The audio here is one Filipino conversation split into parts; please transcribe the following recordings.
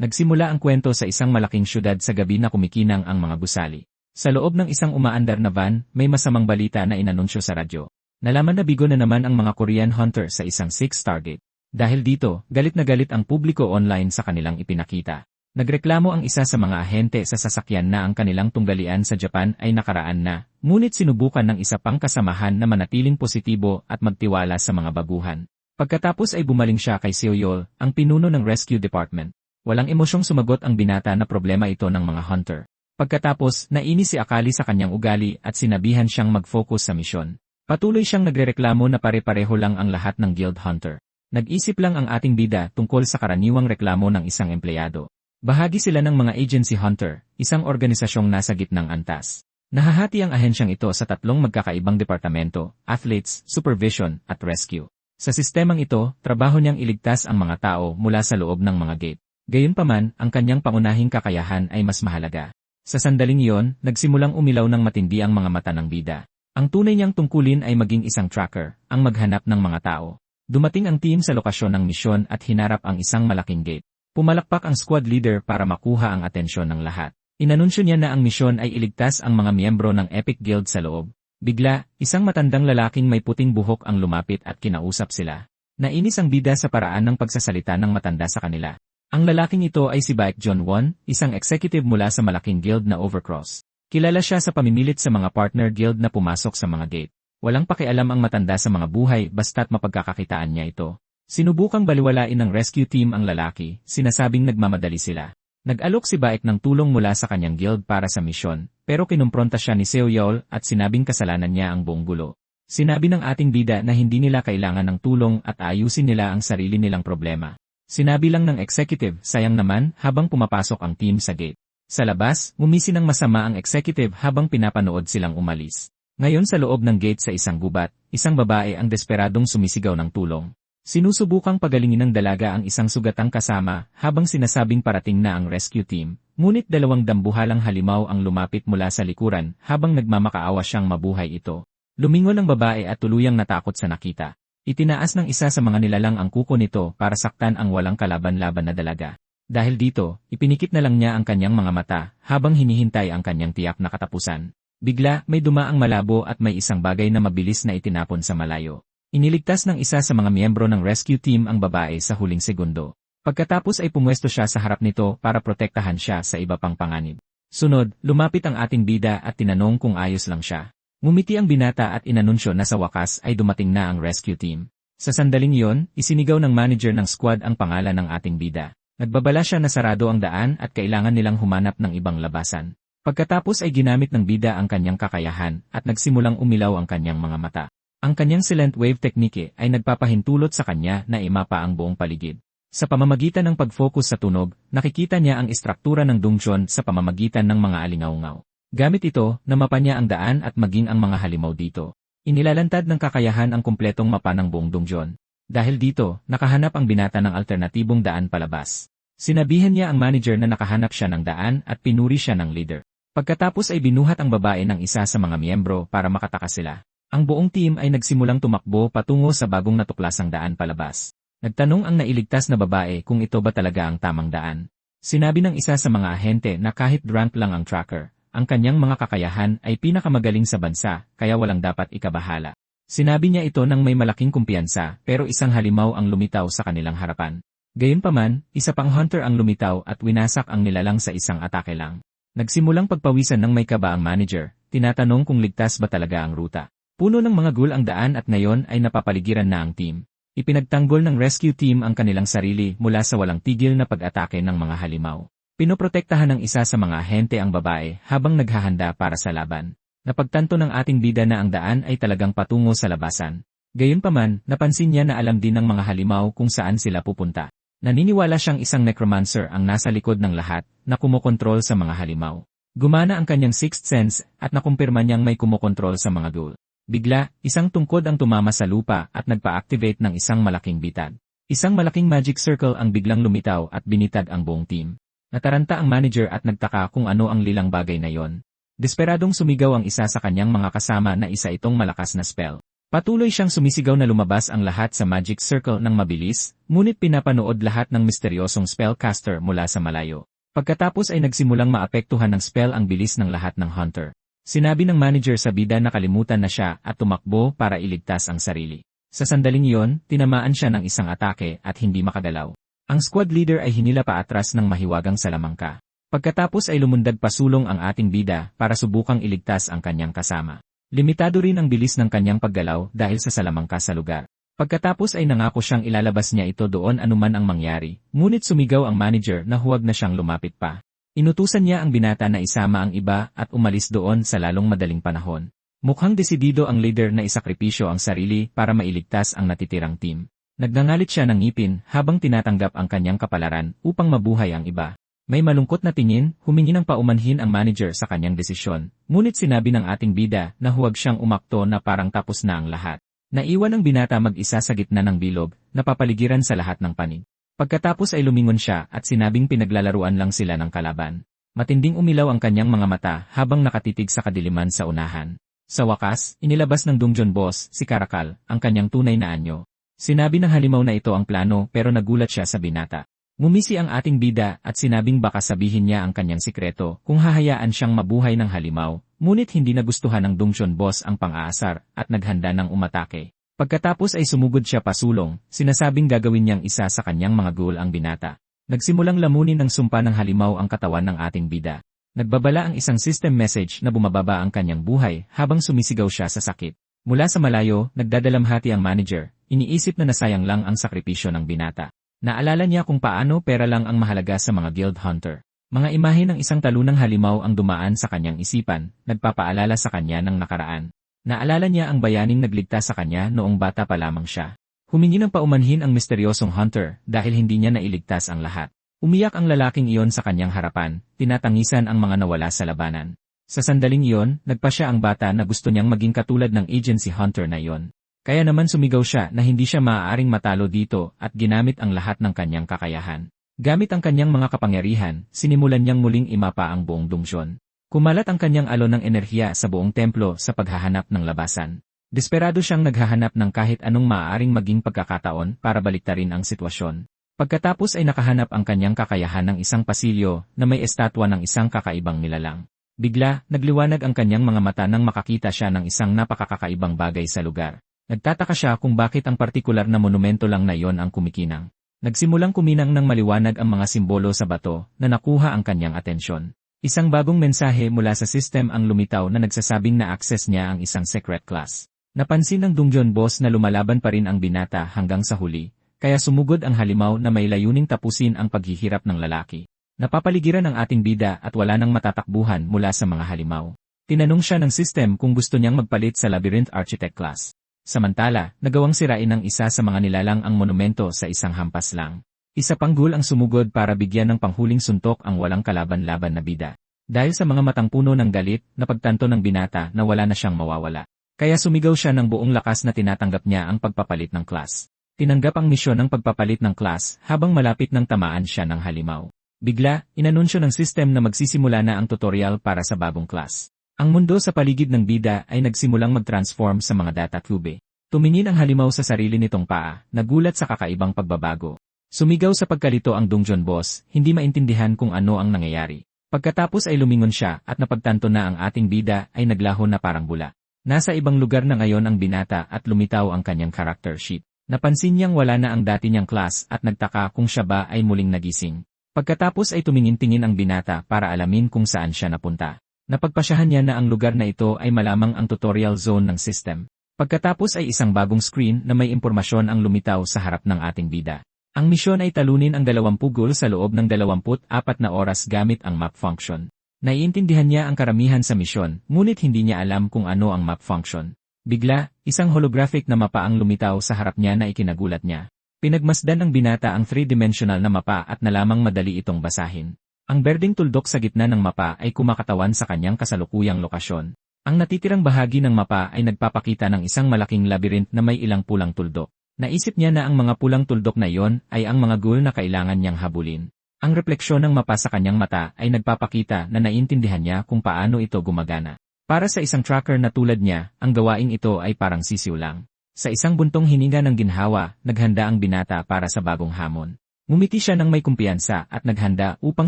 Nagsimula ang kwento sa isang malaking syudad sa gabi na kumikinang ang mga gusali. Sa loob ng isang umaandar na van, may masamang balita na inanunsyo sa radyo. Nalaman na bigo na naman ang mga Korean hunter sa isang 6-star gate. Dahil dito, galit na galit ang publiko online sa kanilang ipinakita. Nagreklamo ang isa sa mga ahente sa sasakyan na ang kanilang tunggalian sa Japan ay nakaraan na, ngunit sinubukan ng isa pang kasamahan na manatiling positibo at magtiwala sa mga baguhan. Pagkatapos ay bumaling siya kay Seoyol, ang pinuno ng rescue department. Walang emosyong sumagot ang binata na problema ito ng mga hunter. Pagkatapos, nainis si Akali sa kanyang ugali at sinabihan siyang mag-focus sa misyon. Patuloy siyang nagrereklamo na pare-pareho lang ang lahat ng guild hunter. Nag-isip lang ang ating bida tungkol sa karaniwang reklamo ng isang empleyado. Bahagi sila ng mga agency hunter, isang organisasyong nasa gitnang antas. Nahahati ang ahensyang ito sa 3 magkakaibang departamento, athletes, supervision, at rescue. Sa sistemang ito, trabaho niyang iligtas ang mga tao mula sa loob ng mga gate. Gayunpaman, ang kanyang pangunahing kakayahan ay mas mahalaga. Sa sandaling iyon, nagsimulang umilaw ng matindi ang mga mata ng bida. Ang tunay niyang tungkulin ay maging isang tracker, ang maghanap ng mga tao. Dumating ang team sa lokasyon ng misyon at hinarap ang isang malaking gate. Pumalakpak ang squad leader para makuha ang atensyon ng lahat. Inanunsyo niya na ang misyon ay iligtas ang mga miyembro ng Epic Guild sa loob. Bigla, isang matandang lalaking may puting buhok ang lumapit at kinausap sila. Nainis ang bida sa paraan ng pagsasalita ng matanda sa kanila. Ang lalaking ito ay si Baek John-won, isang executive mula sa malaking guild na Overcross. Kilala siya sa pamimilit sa mga partner guild na pumasok sa mga gate. Walang pakialam ang matanda sa mga buhay basta't mapagkakakitaan niya ito. Sinubukang baliwalain ng rescue team ang lalaki, sinasabing nagmamadali sila. Nag-alok si Baek ng tulong mula sa kanyang guild para sa misyon, pero kinumpronta siya ni Seoyol at sinabing kasalanan niya ang buong gulo. Sinabi ng ating bida na hindi nila kailangan ng tulong at ayusin nila ang sarili nilang problema. Sinabi lang ng executive, sayang naman, habang pumapasok ang team sa gate. Sa labas, ngumisi ng masama ang executive habang pinapanood silang umalis. Ngayon sa loob ng gate sa isang gubat, isang babae ang desperadong sumisigaw ng tulong. Sinusubukang pagalingin ng dalaga ang isang sugatang kasama habang sinasabing parating na ang rescue team, ngunit 2 dambuhalang halimaw ang lumapit mula sa likuran habang nagmamakaawa siyang mabuhay ito. Lumingon ang babae at tuluyang natakot sa nakita. Itinaas ng isa sa mga nilalang ang kuko nito para saktan ang walang kalaban-laban na dalaga. Dahil dito, ipinikit na lang niya ang kanyang mga mata habang hinihintay ang kanyang tiyak na katapusan. Bigla, may dumaang malabo at may isang bagay na mabilis na itinapon sa malayo. Iniligtas ng isa sa mga miyembro ng rescue team ang babae sa huling segundo. Pagkatapos ay pumwesto siya sa harap nito para protektahan siya sa iba pang panganib. Sunod, lumapit ang ating bida at tinanong kung ayos lang siya. Ngumiti ang binata at inanunsyo na sa wakas ay dumating na ang rescue team. Sa sandaling iyon, isinigaw ng manager ng squad ang pangalan ng ating bida. Nagbabala siya na sarado ang daan at kailangan nilang humanap ng ibang labasan. Pagkatapos ay ginamit ng bida ang kanyang kakayahan at nagsimulang umilaw ang kanyang mga mata. Ang kanyang silent wave technique ay nagpapahintulot sa kanya na imapa ang buong paligid. Sa pamamagitan ng pag-focus sa tunog, nakikita niya ang istruktura ng dungeon sa pamamagitan ng mga alingaungaw. Gamit ito, namapa niya ang daan at maging ang mga halimaw dito. Inilalantad ng kakayahan ang kumpletong mapa ng buong dungeon. Dahil dito, nakahanap ang binata ng alternatibong daan palabas. Sinabihan niya ang manager na nakahanap siya ng daan at pinuri siya ng leader. Pagkatapos ay binuhat ang babae ng isa sa mga miyembro para makatakas sila. Ang buong team ay nagsimulang tumakbo patungo sa bagong natuklasang daan palabas. Nagtanong ang nailigtas na babae kung ito ba talaga ang tamang daan. Sinabi ng isa sa mga ahente na kahit drunk lang ang tracker, ang kanyang mga kakayahan ay pinakamagaling sa bansa, kaya walang dapat ikabahala. Sinabi niya ito nang may malaking kumpiyansa, pero isang halimaw ang lumitaw sa kanilang harapan. Gayunpaman, isa pang hunter ang lumitaw at winasak ang nilalang sa isang atake lang. Nagsimulang pagpawisan ng may kaba ang manager, tinatanong kung ligtas ba talaga ang ruta. Puno ng mga ghoul ang daan at ngayon ay napapaligiran na ang team. Ipinagtanggol ng rescue team ang kanilang sarili mula sa walang tigil na pag-atake ng mga halimaw. Pinoprotektahan ng isa sa mga ahente ang babae habang naghahanda para sa laban. Napagtanto ng ating bida na ang daan ay talagang patungo sa labasan. Gayunpaman, napansin niya na alam din ng mga halimaw kung saan sila pupunta. Naniniwala siyang isang necromancer ang nasa likod ng lahat na kumokontrol sa mga halimaw. Gumana ang kanyang sixth sense at nakumpirma niyang may kumokontrol sa mga ghoul. Bigla, isang tungkod ang tumama sa lupa at nagpa-activate ng isang malaking bitag. Isang malaking magic circle ang biglang lumitaw at binitag ang buong team. Nataranta ang manager at nagtaka kung ano ang lilang bagay na yon. Desperadong sumigaw ang isa sa kanyang mga kasama na isa itong malakas na spell. Patuloy siyang sumisigaw na lumabas ang lahat sa Magic Circle ng mabilis, ngunit pinapanood lahat ng misteryosong spellcaster mula sa malayo. Pagkatapos ay nagsimulang maapektuhan ng spell ang bilis ng lahat ng hunter. Sinabi ng manager sa bida na kalimutan na siya at tumakbo para iligtas ang sarili. Sa sandaling iyon, tinamaan siya ng isang atake at hindi makagalaw. Ang squad leader ay hinila pa atras ng mahiwagang salamangka. Pagkatapos ay lumundag pasulong ang ating bida para subukang iligtas ang kanyang kasama. Limitado rin ang bilis ng kanyang paggalaw dahil sa salamangka sa lugar. Pagkatapos ay nangako siyang ilalabas niya ito doon anuman ang mangyari, ngunit sumigaw ang manager na huwag na siyang lumapit pa. Inutusan niya ang binata na isama ang iba at umalis doon sa lalong madaling panahon. Mukhang desidido ang leader na isakripisyo ang sarili para mailigtas ang natitirang team. Nagngangalit siya ng ngipin habang tinatanggap ang kanyang kapalaran upang mabuhay ang iba. May malungkot na tingin, humingi ng paumanhin ang manager sa kanyang desisyon, ngunit sinabi ng ating bida na huwag siyang umakto na parang tapos na ang lahat. Naiwan ang binata mag-isa sa gitna ng bilog, napapaligiran sa lahat ng panig. Pagkatapos ay lumingon siya at sinabing pinaglalaruan lang sila ng kalaban. Matinding umilaw ang kanyang mga mata habang nakatitig sa kadiliman sa unahan. Sa wakas, inilabas ng dungeon boss, si Caracal, ang kanyang tunay na anyo. Sinabi ng halimaw na ito ang plano pero nagulat siya sa binata. Ngumisi ang ating bida at sinabing baka sabihin niya ang kanyang sikreto kung hahayaan siyang mabuhay ng halimaw, ngunit hindi nagustuhan ng dungeon boss ang pang-aasar at naghanda ng umatake. Pagkatapos ay sumugod siya pasulong, sinasabing gagawin niyang isa sa kanyang mga goal ang binata. Nagsimulang lamunin ng sumpa ng halimaw ang katawan ng ating bida. Nagbabala ang isang system message na bumababa ang kanyang buhay habang sumisigaw siya sa sakit. Mula sa malayo, nagdadalamhati ang manager, iniisip na nasayang lang ang sakripisyo ng binata. Naalala niya kung paano pera lang ang mahalaga sa mga guild hunter. Mga imahe ng isang talunang halimaw ang dumaan sa kanyang isipan, nagpapaalala sa kanya ng nakaraan. Naalala niya ang bayaning nagligtas sa kanya noong bata pa lamang siya. Humingi ng paumanhin ang misteryosong hunter dahil hindi niya nailigtas ang lahat. Umiyak ang lalaking iyon sa kanyang harapan, tinatangisan ang mga nawala sa labanan. Sa sandaling iyon, nagpa siya ang bata na gusto niyang maging katulad ng agency hunter na iyon. Kaya naman sumigaw siya na hindi siya maaaring matalo dito at ginamit ang lahat ng kanyang kakayahan. Gamit ang kanyang mga kapangyarihan, sinimulan niyang muling imapa ang buong dungeon. Kumalat ang kanyang alon ng enerhiya sa buong templo sa paghahanap ng labasan. Desperado siyang naghahanap ng kahit anong maaaring maging pagkakataon para baliktarin ang sitwasyon. Pagkatapos ay nakahanap ang kanyang kakayahan ng isang pasilyo na may estatwa ng isang kakaibang nilalang. Bigla, nagliwanag ang kanyang mga mata nang makakita siya ng isang napakakakaibang bagay sa lugar. Nagtataka siya kung bakit ang partikular na monumento lang na iyon ang kumikinang. Nagsimulang kuminang ng maliwanag ang mga simbolo sa bato na nakuha ang kanyang atensyon. Isang bagong mensahe mula sa system ang lumitaw na nagsasabing na-access niya ang isang secret class. Napansin ng dungeon boss na lumalaban pa rin ang binata hanggang sa huli. Kaya sumugod ang halimaw na may layuning tapusin ang paghihirap ng lalaki. Napapaligiran ang ating bida at wala nang matatakbuhan mula sa mga halimaw. Tinanong siya ng system kung gusto niyang magpalit sa Labyrinth Architect class. Samantala, nagawang sirain ng isa sa mga nilalang ang monumento sa isang hampas lang. Isa pang ghoul ang sumugod para bigyan ng panghuling suntok ang walang kalaban-laban na bida. Dahil sa mga matang puno ng galit, napagtanto ng binata na wala na siyang mawawala. Kaya sumigaw siya ng buong lakas na tinatanggap niya ang pagpapalit ng class. Tinanggap ang misyon ng pagpapalit ng class habang malapit ng tamaan siya ng halimaw. Bigla, inanunsyo ng system na magsisimula na ang tutorial para sa bagong class. Ang mundo sa paligid ng bida ay nagsimulang mag-transform sa mga data cube. Tumingin ang halimaw sa sarili nitong paa, nagulat sa kakaibang pagbabago. Sumigaw sa pagkalito ang dungeon boss, hindi maintindihan kung ano ang nangyayari. Pagkatapos ay lumingon siya at napagtanto na ang ating bida ay naglaho na parang bula. Nasa ibang lugar na ngayon ang binata at lumitaw ang kanyang character sheet. Napansin niyang wala na ang dati niyang class at nagtaka kung siya ba ay muling nagising. Pagkatapos ay tumingin-tingin ang binata para alamin kung saan siya napunta. Napagpasyahan niya na ang lugar na ito ay malamang ang tutorial zone ng system. Pagkatapos ay isang bagong screen na may impormasyon ang lumitaw sa harap ng ating bida. Ang misyon ay talunin ang 20 ghoul sa loob ng 24 na oras gamit ang map function. Naiintindihan niya ang karamihan sa misyon, ngunit hindi niya alam kung ano ang map function. Bigla, isang holographic na mapa ang lumitaw sa harap niya na ikinagulat niya. Pinagmasdan ng binata ang 3-dimensional na mapa at nalamang madali itong basahin. Ang berdeng tuldok sa gitna ng mapa ay kumakatawan sa kanyang kasalukuyang lokasyon. Ang natitirang bahagi ng mapa ay nagpapakita ng isang malaking labyrinth na may ilang pulang tuldok. Naisip niya na ang mga pulang tuldok na iyon ay ang mga ghoul na kailangan niyang habulin. Ang refleksyon ng mapa sa kanyang mata ay nagpapakita na naiintindihan niya kung paano ito gumagana. Para sa isang tracker na tulad niya, ang gawaing ito ay parang sisiw lang. Sa isang buntong hininga ng ginhawa, naghanda ang binata para sa bagong hamon. Ngumiti siya ng may kumpiyansa at naghanda upang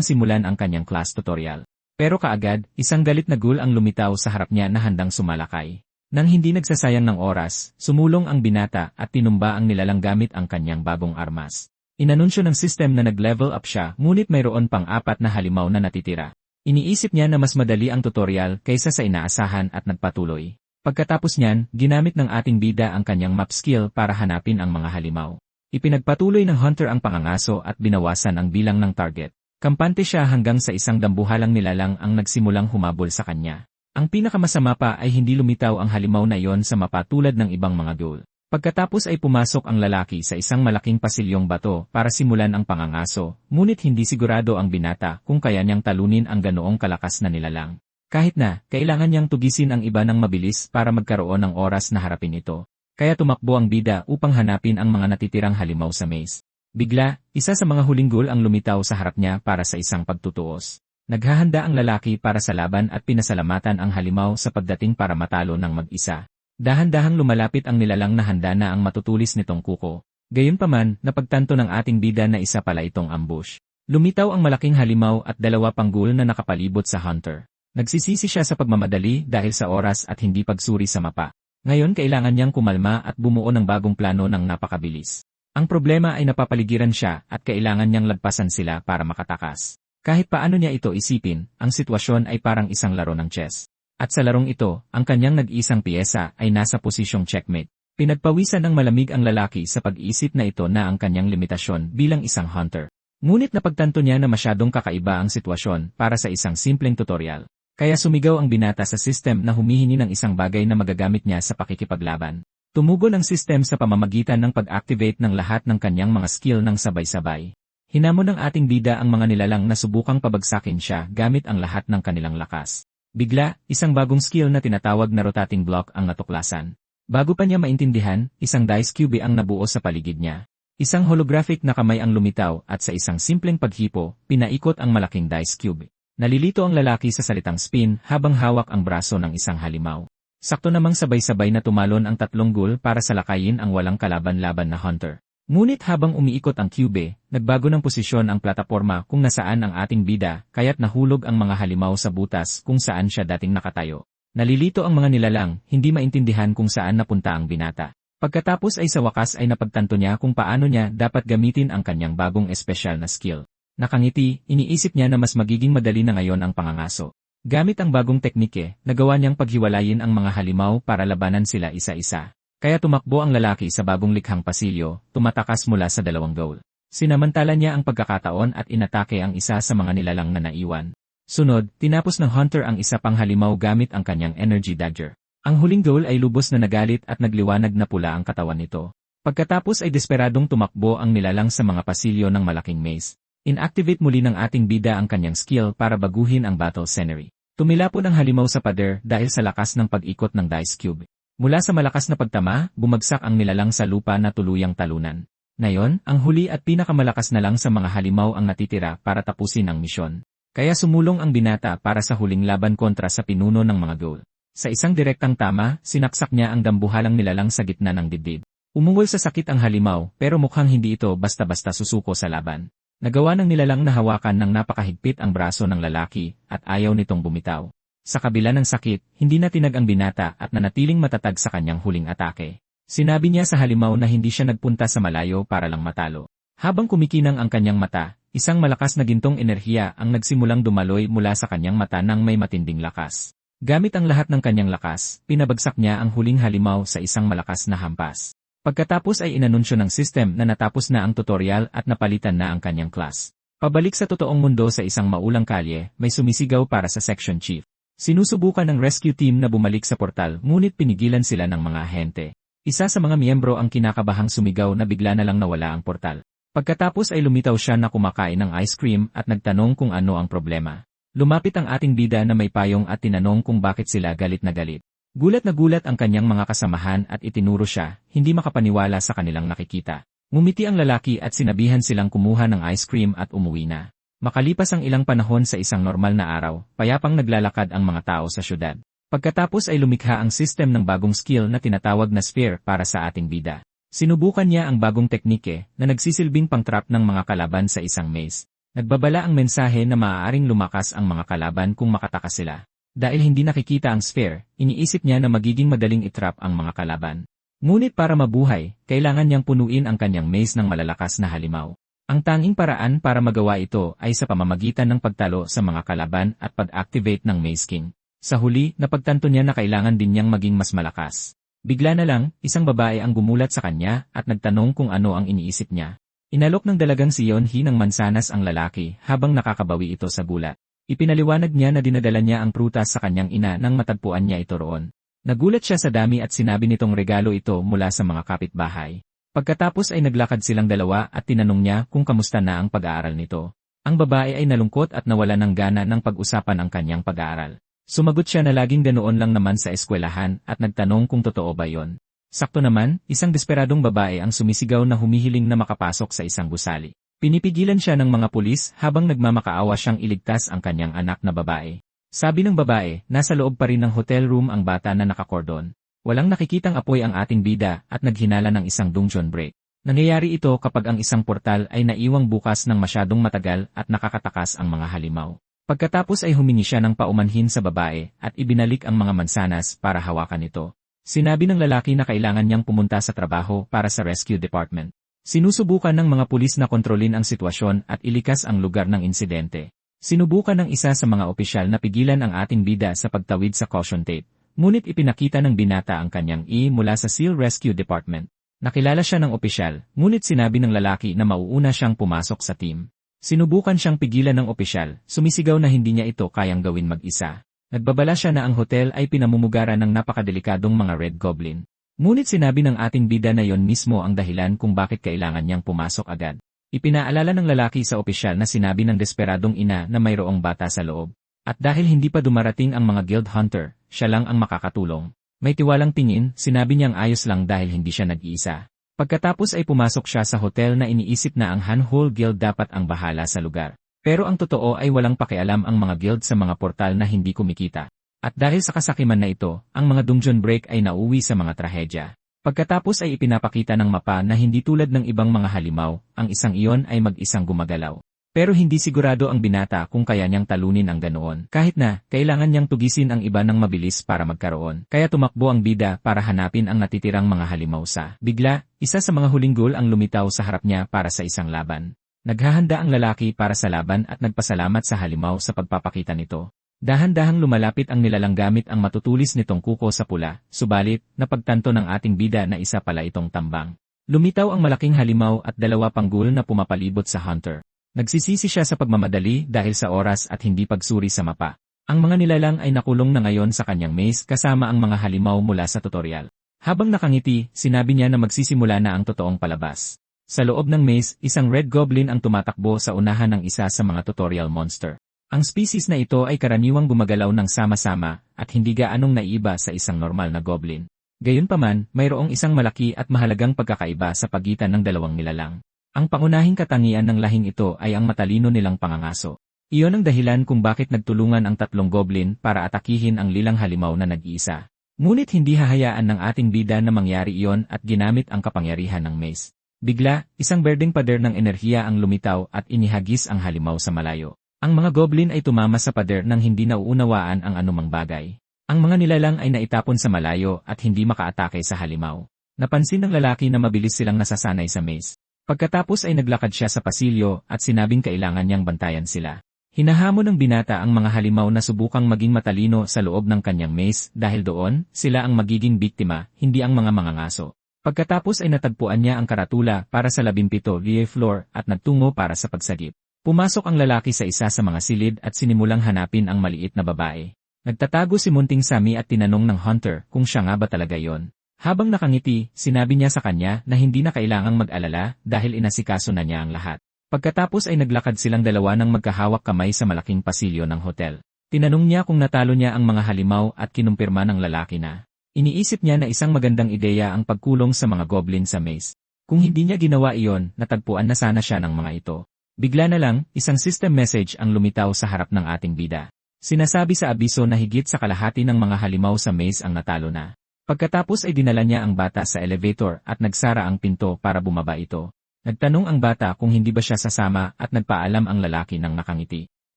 simulan ang kanyang class tutorial. Pero kaagad, isang galit na ghoul ang lumitaw sa harap niya na handang sumalakay. Nang hindi nagsasayang ng oras, sumulong ang binata at tinumba ang nilalang gamit ang kanyang bagong armas. Inanunsyo ng system na nag-level up siya, ngunit mayroon pang 4 na halimaw na natitira. Iniisip niya na mas madali ang tutorial kaysa sa inaasahan at nagpatuloy. Pagkatapos niyan, ginamit ng ating bida ang kanyang map skill para hanapin ang mga halimaw. Ipinagpatuloy ng hunter ang pangangaso at binawasan ang bilang ng target. Kampante siya hanggang sa isang dambuhalang nilalang ang nagsimulang humabol sa kanya. Ang pinakamasama pa ay hindi lumitaw ang halimaw na iyon sa mapa tulad ng ibang mga ghoul. Pagkatapos ay pumasok ang lalaki sa isang malaking pasilyong bato para simulan ang pangangaso, ngunit hindi sigurado ang binata kung kaya niyang talunin ang ganoong kalakas na nilalang. Kahit na, kailangan niyang tugisin ang iba ng mabilis para magkaroon ng oras na harapin ito. Kaya tumakbo ang bida upang hanapin ang mga natitirang halimaw sa maze. Bigla, isa sa mga huling ghoul ang lumitaw sa harap niya para sa isang pagtutuos. Naghahanda ang lalaki para sa laban at pinasalamatan ang halimaw sa pagdating para matalo ng mag-isa. Dahan-dahang lumalapit ang nilalang na handa na ang matutulis nitong kuko. Gayunpaman, napagtanto ng ating bida na isa pala itong ambush. Lumitaw ang malaking halimaw at 2 pang ghoul na nakapalibot sa hunter. Nagsisisi siya sa pagmamadali dahil sa oras at hindi pagsuri sa mapa. Ngayon kailangan niyang kumalma at bumuo ng bagong plano ng napakabilis. Ang problema ay napapaligiran siya at kailangan niyang lagpasan sila para makatakas. Kahit paano niya ito isipin, ang sitwasyon ay parang isang laro ng chess. At sa larong ito, ang kanyang nag-iisang piyesa ay nasa posisyong checkmate. Pinagpawisan ng malamig ang lalaki sa pag-iisip na ito na ang kanyang limitasyon bilang isang hunter. Ngunit napagtanto niya na masyadong kakaiba ang sitwasyon para sa isang simpleng tutorial. Kaya sumigaw ang binata sa system na humihingi ng isang bagay na magagamit niya sa pakikipaglaban. Tumugon ang system sa pamamagitan ng pag-activate ng lahat ng kanyang mga skill ng sabay-sabay. Hinamon ng ating bida ang mga nilalang na subukang pabagsakin siya gamit ang lahat ng kanilang lakas. Bigla, isang bagong skill na tinatawag na rotating block ang natuklasan. Bago pa niya maintindihan, isang dice cube ang nabuo sa paligid niya. Isang holographic na kamay ang lumitaw at sa isang simpleng paghipo, pinaikot ang malaking dice cube. Nalilito ang lalaki sa salitang spin habang hawak ang braso ng isang halimaw. Sakto namang sabay-sabay na tumalon ang 3 ghoul para salakayin ang walang kalaban-laban na hunter. Ngunit habang umiikot ang cube, nagbago ng posisyon ang plataporma kung nasaan ang ating bida, kaya't nahulog ang mga halimaw sa butas kung saan siya dating nakatayo. Nalilito ang mga nilalang, hindi maintindihan kung saan napunta ang binata. Pagkatapos ay sa wakas ay napagtanto niya kung paano niya dapat gamitin ang kanyang bagong espesyal na skill. Nakangiti, iniisip niya na mas magiging madali na ngayon ang pangangaso. Gamit ang bagong teknike, nagawa niyang paghiwalayin ang mga halimaw para labanan sila isa-isa. Kaya tumakbo ang lalaki sa bagong likhang pasilyo, tumatakas mula sa 2 ghoul. Sinamantala niya ang pagkakataon at inatake ang isa sa mga nilalang na naiwan. Sunod, tinapos ng hunter ang isa pang halimaw gamit ang kanyang energy dagger. Ang huling ghoul ay lubos na nagalit at nagliwanag na pula ang katawan nito. Pagkatapos ay desperadong tumakbo ang nilalang sa mga pasilyo ng malaking maze. Inactivate muli ng ating bida ang kanyang skill para baguhin ang battle scenery. Tumilapon ang halimaw sa pader dahil sa lakas ng pag-ikot ng dice cube. Mula sa malakas na pagtama, bumagsak ang nilalang sa lupa na tuluyang talunan. Ngayon, ang huli at pinakamalakas na lang sa mga halimaw ang natitira para tapusin ang misyon. Kaya sumulong ang binata para sa huling laban kontra sa pinuno ng mga ghoul. Sa isang direktang tama, sinaksak niya ang dambuhalang nilalang sa gitna ng dibdib. Umungol sa sakit ang halimaw pero mukhang hindi ito basta-basta susuko sa laban. Nagawa ng nilalang na hawakan ng napakahigpit ang braso ng lalaki at ayaw nitong bumitaw. Sa kabila ng sakit, hindi na tinag ang binata at nanatiling matatag sa kanyang huling atake. Sinabi niya sa halimaw na hindi siya nagpunta sa malayo para lang matalo. Habang kumikinang ang kanyang mata, isang malakas na gintong enerhiya ang nagsimulang dumaloy mula sa kanyang mata ng may matinding lakas. Gamit ang lahat ng kanyang lakas, pinabagsak niya ang huling halimaw sa isang malakas na hampas. Pagkatapos ay inanunsyo ng system na natapos na ang tutorial at napalitan na ang kanyang class. Pabalik sa totoong mundo sa isang maulang kalye, may sumisigaw para sa section chief. Sinusubukan ng rescue team na bumalik sa portal ngunit pinigilan sila ng mga ahente. Isa sa mga miyembro ang kinakabahang sumigaw na bigla na lang nawala ang portal. Pagkatapos ay lumitaw siya na kumakain ng ice cream at nagtanong kung ano ang problema. Lumapit ang ating bida na may payong at tinanong kung bakit sila galit na galit. Gulat na gulat ang kanyang mga kasamahan at itinuro siya, hindi makapaniwala sa kanilang nakikita. Ngumiti ang lalaki at sinabihan silang kumuha ng ice cream at umuwi na. Makalipas ang ilang panahon sa isang normal na araw, payapang naglalakad ang mga tao sa syudad. Pagkatapos ay lumikha ang system ng bagong skill na tinatawag na sphere para sa ating bida. Sinubukan niya ang bagong teknike na nagsisilbing pang-trap ng mga kalaban sa isang maze. Nagbabala ang mensahe na maaaring lumakas ang mga kalaban kung makatakas sila. Dahil hindi nakikita ang sphere, iniisip niya na magiging madaling itrap ang mga kalaban. Ngunit para mabuhay, kailangan niyang punuin ang kanyang maze ng malalakas na halimaw. Ang tanging paraan para magawa ito ay sa pamamagitan ng pagtalo sa mga kalaban at pag-activate ng Maze King. Sa huli, napagtanto niya na kailangan din niyang maging mas malakas. Bigla na lang, isang babae ang gumulat sa kanya at nagtanong kung ano ang iniisip niya. Inalok ng dalagang si Yeonhee ng mansanas ang lalaki habang nakakabawi ito sa gulat. Ipinaliwanag niya na dinadala niya ang prutas sa kanyang ina nang matagpuan niya ito roon. Nagulat siya sa dami at sinabi nitong regalo ito mula sa mga kapitbahay. Pagkatapos ay naglakad silang dalawa at tinanong niya kung kamusta na ang pag-aaral nito. Ang babae ay nalungkot at nawala ng gana ng pag-usapan ang kanyang pag-aaral. Sumagot siya na laging ganoon lang naman sa eskwelahan at nagtanong kung totoo ba yon. Sakto naman, isang desperadong babae ang sumisigaw na humihiling na makapasok sa isang gusali. Pinipigilan siya ng mga pulis habang nagmamakaawa siyang iligtas ang kanyang anak na babae. Sabi ng babae, nasa loob pa rin ng hotel room ang bata na nakakordon. Walang nakikitang apoy ang ating bida at naghinala ng isang dungeon break. Nangyayari ito kapag ang isang portal ay naiwang bukas ng masyadong matagal at nakakatakas ang mga halimaw. Pagkatapos ay humingi siya ng paumanhin sa babae at ibinalik ang mga mansanas para hawakan ito. Sinabi ng lalaki na kailangan niyang pumunta sa trabaho para sa rescue department. Sinusubukan ng mga pulis na kontrolin ang sitwasyon at ilikas ang lugar ng insidente. Sinubukan ng isa sa mga opisyal na pigilan ang ating bida sa pagtawid sa caution tape, ngunit ipinakita ng binata ang kanyang mula sa SEAL Rescue Department. Nakilala siya ng opisyal, ngunit sinabi ng lalaki na mauuna siyang pumasok sa team. Sinubukan siyang pigilan ng opisyal, sumisigaw na hindi niya ito kayang gawin mag-isa. Nagbabala siya na ang hotel ay pinamumugaran ng napakadelikadong mga Red Goblin. Ngunit sinabi ng ating bida na yon mismo ang dahilan kung bakit kailangan niyang pumasok agad. Ipinaalala ng lalaki sa opisyal na sinabi ng desperadong ina na mayroong bata sa loob. At dahil hindi pa dumarating ang mga guild hunter, siya lang ang makakatulong. May tiwalang tingin, sinabi niyang ayos lang dahil hindi siya nag-iisa. Pagkatapos ay pumasok siya sa hotel na iniisip na ang Hanhole Guild dapat ang bahala sa lugar. Pero ang totoo ay walang pakialam ang mga guild sa mga portal na hindi kumikita. At dahil sa kasakiman na ito, ang mga dungeon break ay nauwi sa mga trahedya. Pagkatapos ay ipinapakita ng mapa na hindi tulad ng ibang mga halimaw, ang isang iyon ay mag-isang gumagalaw. Pero hindi sigurado ang binata kung kaya niyang talunin ang ganoon. Kahit na, kailangan niyang tugisin ang iba ng mabilis para magkaroon. Kaya tumakbo ang bida para hanapin ang natitirang mga halimaw sa. Bigla, isa sa mga huling ghoul ang lumitaw sa harap niya para sa isang laban. Naghahanda ang lalaki para sa laban at nagpasalamat sa halimaw sa pagpapakita nito. Dahan-dahang lumalapit ang nilalang gamit ang matutulis nitong kuko sa pula, subalit, napagtanto ng ating bida na isa pala itong tambang. Lumitaw ang malaking halimaw at dalawa pang ghoul na pumapalibot sa hunter. Nagsisisi siya sa pagmamadali dahil sa oras at hindi pagsuri sa mapa. Ang mga nilalang ay nakulong na ngayon sa kanyang maze kasama ang mga halimaw mula sa tutorial. Habang nakangiti, sinabi niya na magsisimula na ang totoong palabas. Sa loob ng maze, isang Red Goblin ang tumatakbo sa unahan ng isa sa mga tutorial monster. Ang species na ito ay karaniwang gumagalaw ng sama-sama at hindi gaanong naiiba sa isang normal na goblin. Gayunpaman, mayroong isang malaki at mahalagang pagkakaiba sa pagitan ng dalawang nilalang. Ang pangunahing katangian ng lahing ito ay ang matalino nilang pangangaso. Iyon ang dahilan kung bakit nagtulungan ang tatlong goblin para atakihin ang lilang halimaw na nag-iisa. Ngunit hindi hahayaan ng ating bida na mangyari iyon at ginamit ang kapangyarihan ng maze. Bigla, isang berdeng pader ng enerhiya ang lumitaw at inihagis ang halimaw sa malayo. Ang mga goblin ay tumama sa pader nang hindi nauunawaan ang anumang bagay. Ang mga nilalang ay naitapon sa malayo at hindi makaatake sa halimaw. Napansin ng lalaki na mabilis silang nasasanay sa maze. Pagkatapos ay naglakad siya sa pasilyo at sinabing kailangan niyang bantayan sila. Hinahamon ng binata ang mga halimaw na subukang maging matalino sa loob ng kanyang maze dahil doon, sila ang magiging biktima, hindi ang mga mangangaso. Pagkatapos ay natagpuan niya ang karatula para sa 17 liye floor at nagtungo para sa pagsagip. Pumasok ang lalaki sa isa sa mga silid at sinimulang hanapin ang maliit na babae. Nagtatago si Munting Sami at tinanong ng hunter kung siya nga ba talaga yon. Habang nakangiti, sinabi niya sa kanya na hindi na kailangang mag-alala dahil inasikaso na niya ang lahat. Pagkatapos ay naglakad silang dalawa ng magkahawak kamay sa malaking pasilyo ng hotel. Tinanong niya kung natalo niya ang mga halimaw at kinumpirma ng lalaki na. Iniisip niya na isang magandang ideya ang pagkulong sa mga goblin sa maze. Kung hindi niya ginawa iyon, natagpuan na sana siya ng mga ito. Bigla na lang, isang system message ang lumitaw sa harap ng ating bida. Sinasabi sa abiso na higit sa kalahati ng mga halimaw sa maze ang natalo na. Pagkatapos ay dinala niya ang bata sa elevator at nagsara ang pinto para bumaba ito. Nagtanong ang bata kung hindi ba siya sasama at nagpaalam ang lalaki ng nakangiti.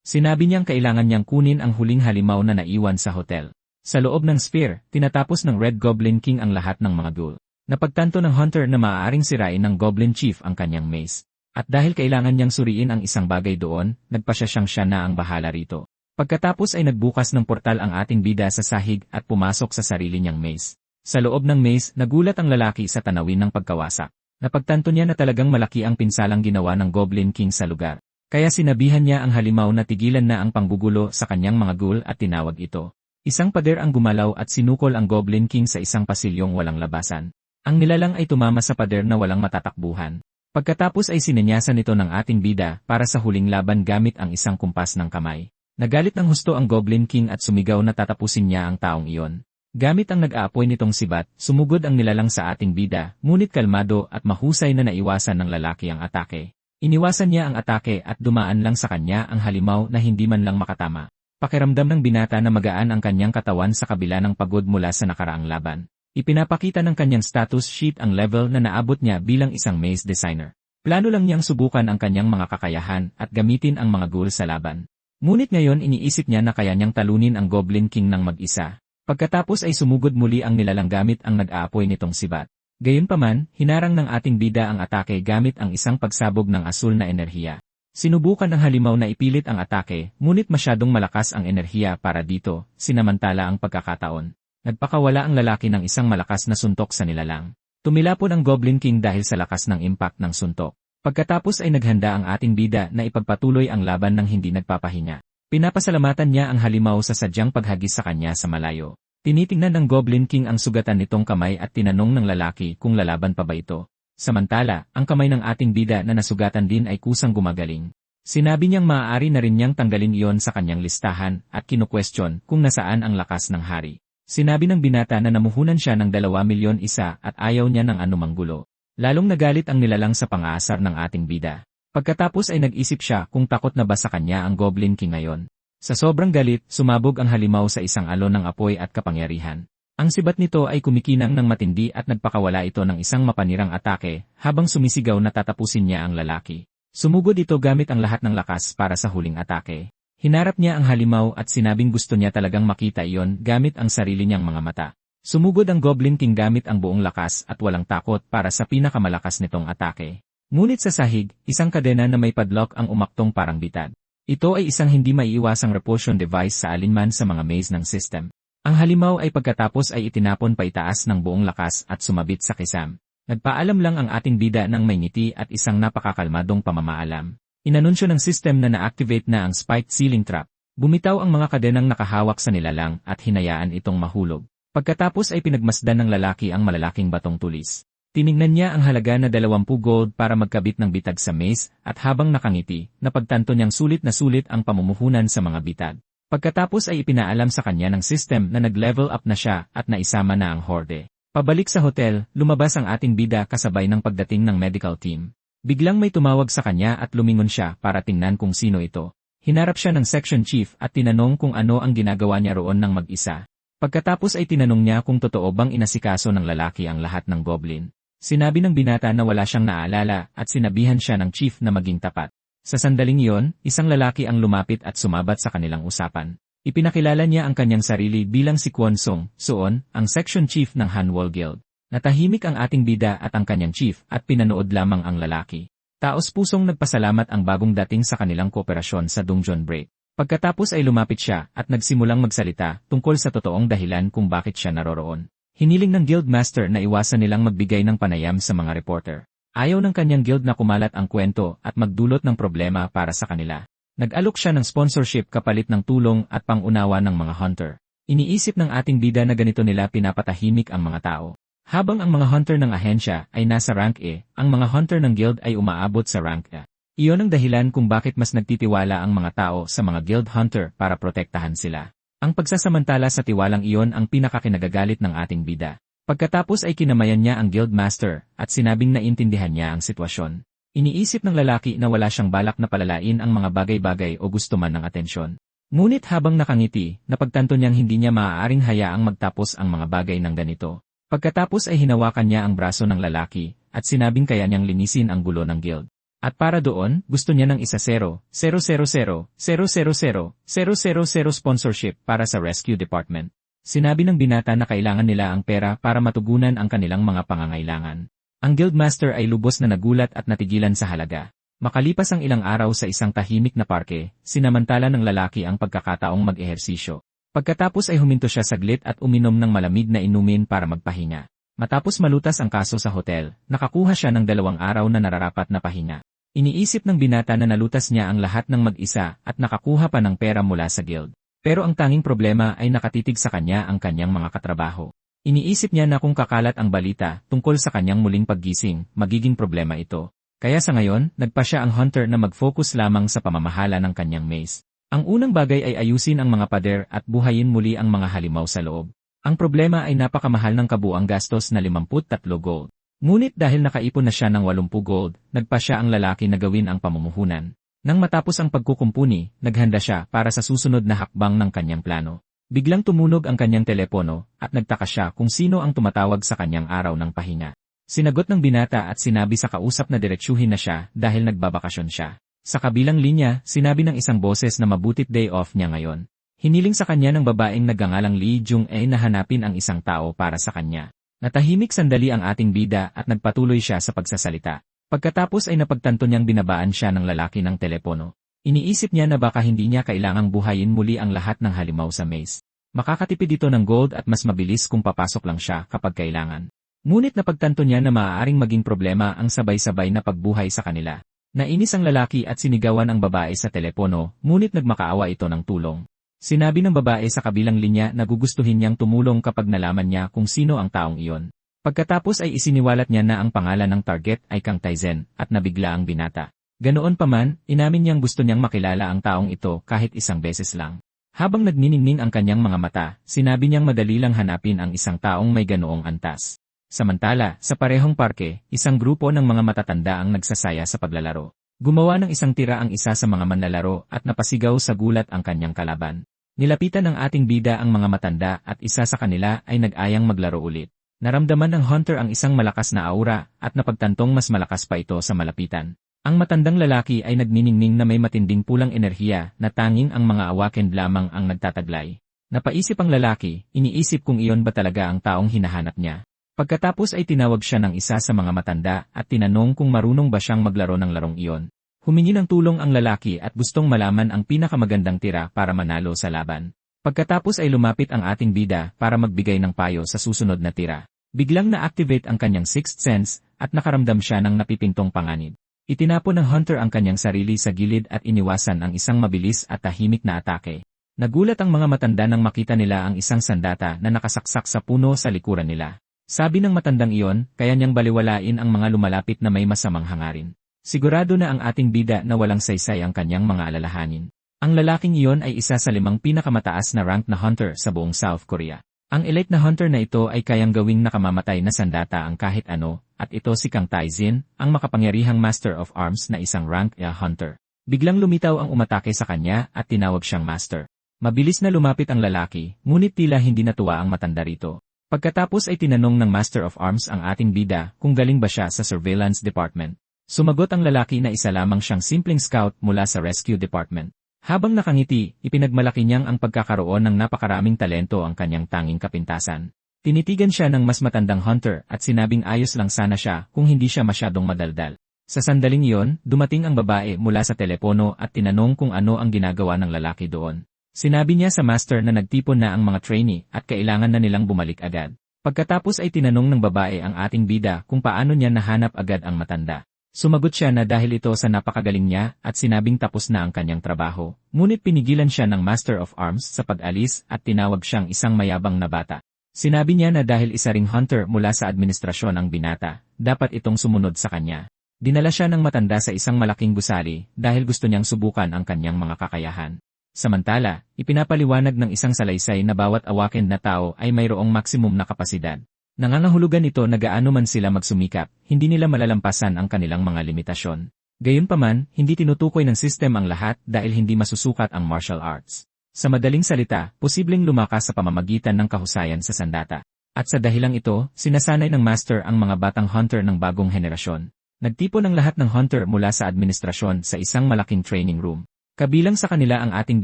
Sinabi niyang kailangan niyang kunin ang huling halimaw na naiwan sa hotel. Sa loob ng sphere, tinatapos ng Red Goblin King ang lahat ng mga ghoul. Napagtanto ng hunter na maaaring sirain ng Goblin Chief ang kanyang maze. At dahil kailangan niyang suriin ang isang bagay doon, nagpasya siyang siya na ang bahala rito. Pagkatapos ay nagbukas ng portal ang ating bida sa sahig at pumasok sa sarili niyang maze. Sa loob ng maze, nagulat ang lalaki sa tanawin ng pagkawasak. Napagtanto niya na talagang malaki ang pinsalang ginawa ng Goblin King sa lugar. Kaya sinabihan niya ang halimaw na tigilan na ang panggugulo sa kanyang mga ghoul at tinawag ito. Isang pader ang gumalaw at sinukol ang Goblin King sa isang pasilyong walang labasan. Ang nilalang ay tumama sa pader na walang matatakbuhan. Pagkatapos ay sinenyasan ito ng ating bida para sa huling laban gamit ang isang kumpas ng kamay. Nagalit ng husto ang Goblin King at sumigaw na tatapusin niya ang taong iyon. Gamit ang nag-aapoy nitong sibat, sumugod ang nilalang sa ating bida, ngunit kalmado at mahusay na naiwasan ng lalaki ang atake. Iniwasan niya ang atake at dumaan lang sa kanya ang halimaw na hindi man lang makatama. Pakiramdam ng binata na magaan ang kanyang katawan sa kabila ng pagod mula sa nakaraang laban. Ipinapakita ng kanyang status sheet ang level na naabot niya bilang isang maze designer. Plano lang niyang subukan ang kanyang mga kakayahan at gamitin ang mga ghoul sa laban. Ngunit ngayon iniisip niya na kaya niyang talunin ang Goblin King ng mag-isa. Pagkatapos ay sumugod muli ang nilalang gamit ang nag-aapoy nitong sibat. Gayunpaman, hinarang ng ating bida ang atake gamit ang isang pagsabog ng asul na enerhiya. Sinubukan ng halimaw na ipilit ang atake, ngunit masyadong malakas ang enerhiya para dito, sinamantala ang pagkakataon. Nagpakawala ang lalaki ng isang malakas na suntok sa nilalang. Tumilapon ang Goblin King dahil sa lakas ng impact ng suntok. Pagkatapos ay naghanda ang ating bida na ipagpatuloy ang laban ng hindi nagpapahinga. Pinapasalamatan niya ang halimaw sa sadyang paghagis sa kanya sa malayo. Tinitingnan ng Goblin King ang sugatan nitong kamay at tinanong ng lalaki kung lalaban pa ba ito. Samantala, ang kamay ng ating bida na nasugatan din ay kusang gumagaling. Sinabi niyang maaari na rin niyang tanggalin iyon sa kanyang listahan at kinukwestiyon kung nasaan ang lakas ng hari. Sinabi ng binata na namuhunan siya ng 2,000,000 at ayaw niya ng anumang gulo. Lalong nagalit ang nilalang sa pang-aasar ng ating bida. Pagkatapos ay nag-isip siya kung takot na ba sa kanya ang Goblin King ngayon. Sa sobrang galit, sumabog ang halimaw sa isang alon ng apoy at kapangyarihan. Ang sibat nito ay kumikinang ng matindi at nagpakawala ito ng isang mapanirang atake habang sumisigaw na tatapusin niya ang lalaki. Sumugod ito gamit ang lahat ng lakas para sa huling atake. Hinarap niya ang halimaw at sinabing gusto niya talagang makita iyon gamit ang sarili niyang mga mata. Sumugod ang Goblin King gamit ang buong lakas at walang takot para sa pinakamalakas nitong atake. Ngunit sa sahig, isang kadena na may padlock ang umaktong parang bitad. Ito ay isang hindi maiiwasang repulsion device sa alinman sa mga maze ng system. Ang halimaw ay pagkatapos ay itinapon paitaas ng buong lakas at sumabit sa kisam. Nagpaalam lang ang ating bida ng may ngiti at isang napakakalmadong pamamaalam. Inanunsyo ng system na na-activate na ang spiked ceiling trap. Bumitaw ang mga kadenang nakahawak sa nilalang at hinayaan itong mahulog. Pagkatapos ay pinagmasdan ng lalaki ang malalaking batong tulis. Tiningnan niya ang halaga na 20 gold para magkabit ng bitag sa maze at habang nakangiti, napagtanto niyang sulit na sulit ang pamumuhunan sa mga bitag. Pagkatapos ay ipinaalam sa kanya ng system na nag-level up na siya at naisama na ang horde. Pabalik sa hotel, lumabas ang ating bida kasabay ng pagdating ng medical team. Biglang may tumawag sa kanya at lumingon siya para tingnan kung sino ito. Hinarap siya ng section chief at tinanong kung ano ang ginagawa niya roon ng mag-isa. Pagkatapos ay tinanong niya kung totoo bang inasikaso ng lalaki ang lahat ng goblin. Sinabi ng binata na wala siyang naalala at sinabihan siya ng chief na maging tapat. Sa sandaling iyon, isang lalaki ang lumapit at sumabat sa kanilang usapan. Ipinakilala niya ang kanyang sarili bilang si Kwon Sung, Suon, ang section chief ng Hanwol Guild. Natahimik ang ating bida at ang kanyang chief at pinanood lamang ang lalaki. Taos-pusong nagpasalamat ang bagong dating sa kanilang kooperasyon sa Dungeon Break. Pagkatapos ay lumapit siya at nagsimulang magsalita tungkol sa totoong dahilan kung bakit siya naroroon. Hiniling ng Guildmaster na iwasan nilang magbigay ng panayam sa mga reporter. Ayaw ng kanyang guild na kumalat ang kwento at magdulot ng problema para sa kanila. Nag-alok siya ng sponsorship kapalit ng tulong at pangunawa ng mga hunter. Iniisip ng ating bida na ganito nila pinapatahimik ang mga tao. Habang ang mga hunter ng ahensya ay nasa rank E, ang mga hunter ng guild ay umaabot sa rank A. Iyon ang dahilan kung bakit mas nagtitiwala ang mga tao sa mga guild hunter para protektahan sila. Ang pagsasamantala sa tiwalang iyon ang pinakakinagagalit ng ating bida. Pagkatapos ay kinamayan niya ang guildmaster at sinabing naintindihan niya ang sitwasyon. Iniisip ng lalaki na wala siyang balak na palalain ang mga bagay-bagay o gusto man ng atensyon. Ngunit habang nakangiti, napagtanto niyang hindi niya maaaring hayaang magtapos ang mga bagay ng ganito. Pagkatapos ay hinawakan niya ang braso ng lalaki, at sinabing kaya niyang linisin ang gulo ng guild. At para doon, gusto niya ng 1,000,000,000,000,000 sponsorship para sa rescue department. Sinabi ng binata na kailangan nila ang pera para matugunan ang kanilang mga pangangailangan. Ang guildmaster ay lubos na nagulat at natigilan sa halaga. Makalipas ang ilang araw sa isang tahimik na parke, sinamantala ng lalaki ang pagkakataong mag-ehersisyo. Pagkatapos ay huminto siya saglit at uminom ng malamig na inumin para magpahinga. Matapos malutas ang kaso sa hotel, nakakuha siya ng 2 araw na nararapat na pahinga. Iniisip ng binata na nalutas niya ang lahat ng mag-isa at nakakuha pa ng pera mula sa guild. Pero ang tanging problema ay nakatitig sa kanya ang kanyang mga katrabaho. Iniisip niya na kung kakalat ang balita tungkol sa kanyang muling paggising, magiging problema ito. Kaya sa ngayon, nagpa siya ang hunter na mag-focus lamang sa pamamahala ng kanyang maze. Ang unang bagay ay ayusin ang mga pader at buhayin muli ang mga halimaw sa loob. Ang problema ay napakamahal ng kabuang gastos na 53 gold. Ngunit dahil nakaipon na siya ng 80 gold, nagpa siya ang lalaki na gawin ang pamumuhunan. Nang matapos ang pagkukumpuni, naghanda siya para sa susunod na hakbang ng kanyang plano. Biglang tumunog ang kanyang telepono at nagtaka siya kung sino ang tumatawag sa kanyang araw ng pahinga. Sinagot ng binata at sinabi sa kausap na diretsuhin na siya dahil nagbabakasyon siya. Sa kabilang linya, sinabi ng isang boses na mabutit day off niya ngayon. Hiniling sa kanya ng babaeng nagngangalang Lee Jung-ae na hanapin ang isang tao para sa kanya. Natahimik sandali ang ating bida at nagpatuloy siya sa pagsasalita. Pagkatapos ay napagtanto niyang binabaan siya ng lalaki ng telepono. Iniisip niya na baka hindi niya kailangang buhayin muli ang lahat ng halimaw sa maze. Makakatipid ito ng gold at mas mabilis kung papasok lang siya kapag kailangan. Ngunit napagtanto niya na maaaring maging problema ang sabay-sabay na pagbuhay sa kanila. Nainis ang lalaki at sinigawan ang babae sa telepono, ngunit nagmakaawa ito ng tulong. Sinabi ng babae sa kabilang linya na gugustuhin niyang tumulong kapag nalaman niya kung sino ang taong iyon. Pagkatapos ay isiniwalat niya na ang pangalan ng target ay Kang Taizen at nabigla ang binata. Ganoon pa man, inamin niyang gusto niyang makilala ang taong ito kahit isang beses lang. Habang nagniningning ang kanyang mga mata, sinabi niyang madali lang hanapin ang isang taong may ganoong antas. Samantala, sa parehong parke, isang grupo ng mga matatanda ang nagsasaya sa paglalaro. Gumawa ng isang tira ang isa sa mga manlalaro at napasigaw sa gulat ang kanyang kalaban. Nilapitan ng ating bida ang mga matanda at isa sa kanila ay nag-ayang maglaro ulit. Naramdaman ng hunter ang isang malakas na aura at napagtantong mas malakas pa ito sa malapitan. Ang matandang lalaki ay nagniningning na may matinding pulang enerhiya na tanging ang mga awaken lamang ang nagtataglay. Napaisip ang lalaki, iniisip kung iyon ba talaga ang taong hinahanap niya. Pagkatapos ay tinawag siya ng isa sa mga matanda at tinanong kung marunong ba siyang maglaro ng larong iyon. Humingi ng tulong ang lalaki at gustong malaman ang pinakamagandang tira para manalo sa laban. Pagkatapos ay lumapit ang ating bida para magbigay ng payo sa susunod na tira. Biglang na-activate ang kanyang sixth sense at nakaramdam siya ng napipintong panganib. Itinapon ng hunter ang kanyang sarili sa gilid at iniwasan ang isang mabilis at tahimik na atake. Nagulat ang mga matanda nang makita nila ang isang sandata na nakasaksak sa puno sa likuran nila. Sabi ng matandang iyon, kaya niyang baliwalain ang mga lumalapit na may masamang hangarin. Sigurado na ang ating bida na walang saysay ang kanyang mga alalahanin. Ang lalaking iyon ay isa sa 5 pinakamataas na rank na hunter sa buong South Korea. Ang elite na hunter na ito ay kayang gawing nakamamatay na sandata ang kahit ano, at ito si Kang Taizen, ang makapangyarihang Master of Arms na isang rank A hunter. Biglang lumitaw ang umatake sa kanya at tinawag siyang Master. Mabilis na lumapit ang lalaki, ngunit tila hindi natuwa ang matanda rito. Pagkatapos ay tinanong ng Master of Arms ang ating bida kung galing ba siya sa Surveillance Department. Sumagot ang lalaki na isa lamang siyang simpleng scout mula sa Rescue Department. Habang nakangiti, ipinagmalaki niyang ang pagkakaroon ng napakaraming talento ang kanyang tanging kapintasan. Tinitigan siya ng mas matandang hunter at sinabing ayos lang sana siya kung hindi siya masyadong madaldal. Sa sandaling iyon, dumating ang babae mula sa telepono at tinanong kung ano ang ginagawa ng lalaki doon. Sinabi niya sa master na nagtipon na ang mga trainee at kailangan na nilang bumalik agad. Pagkatapos ay tinanong ng babae ang ating bida kung paano niya nahanap agad ang matanda. Sumagot siya na dahil ito sa napakagaling niya at sinabing tapos na ang kanyang trabaho. Ngunit pinigilan siya ng Master of Arms sa pag-alis at tinawag siyang isang mayabang na bata. Sinabi niya na dahil isa ring hunter mula sa administrasyon ang binata, dapat itong sumunod sa kanya. Dinala siya ng matanda sa isang malaking gusali dahil gusto niyang subukan ang kanyang mga kakayahan. Samantala, ipinapaliwanag ng isang salaysay na bawat awakened na tao ay mayroong maximum na kapasidad. Nangangahulugan ito na gaano man sila magsumikap, hindi nila malalampasan ang kanilang mga limitasyon. Gayunpaman, hindi tinutukoy ng system ang lahat dahil hindi masusukat ang martial arts. Sa madaling salita, posibleng lumakas sa pamamagitan ng kahusayan sa sandata. At sa dahilang ito, sinasanay ng Master ang mga batang hunter ng bagong henerasyon. Nagtipon ang lahat ng hunter mula sa administrasyon sa isang malaking training room. Kabilang sa kanila ang ating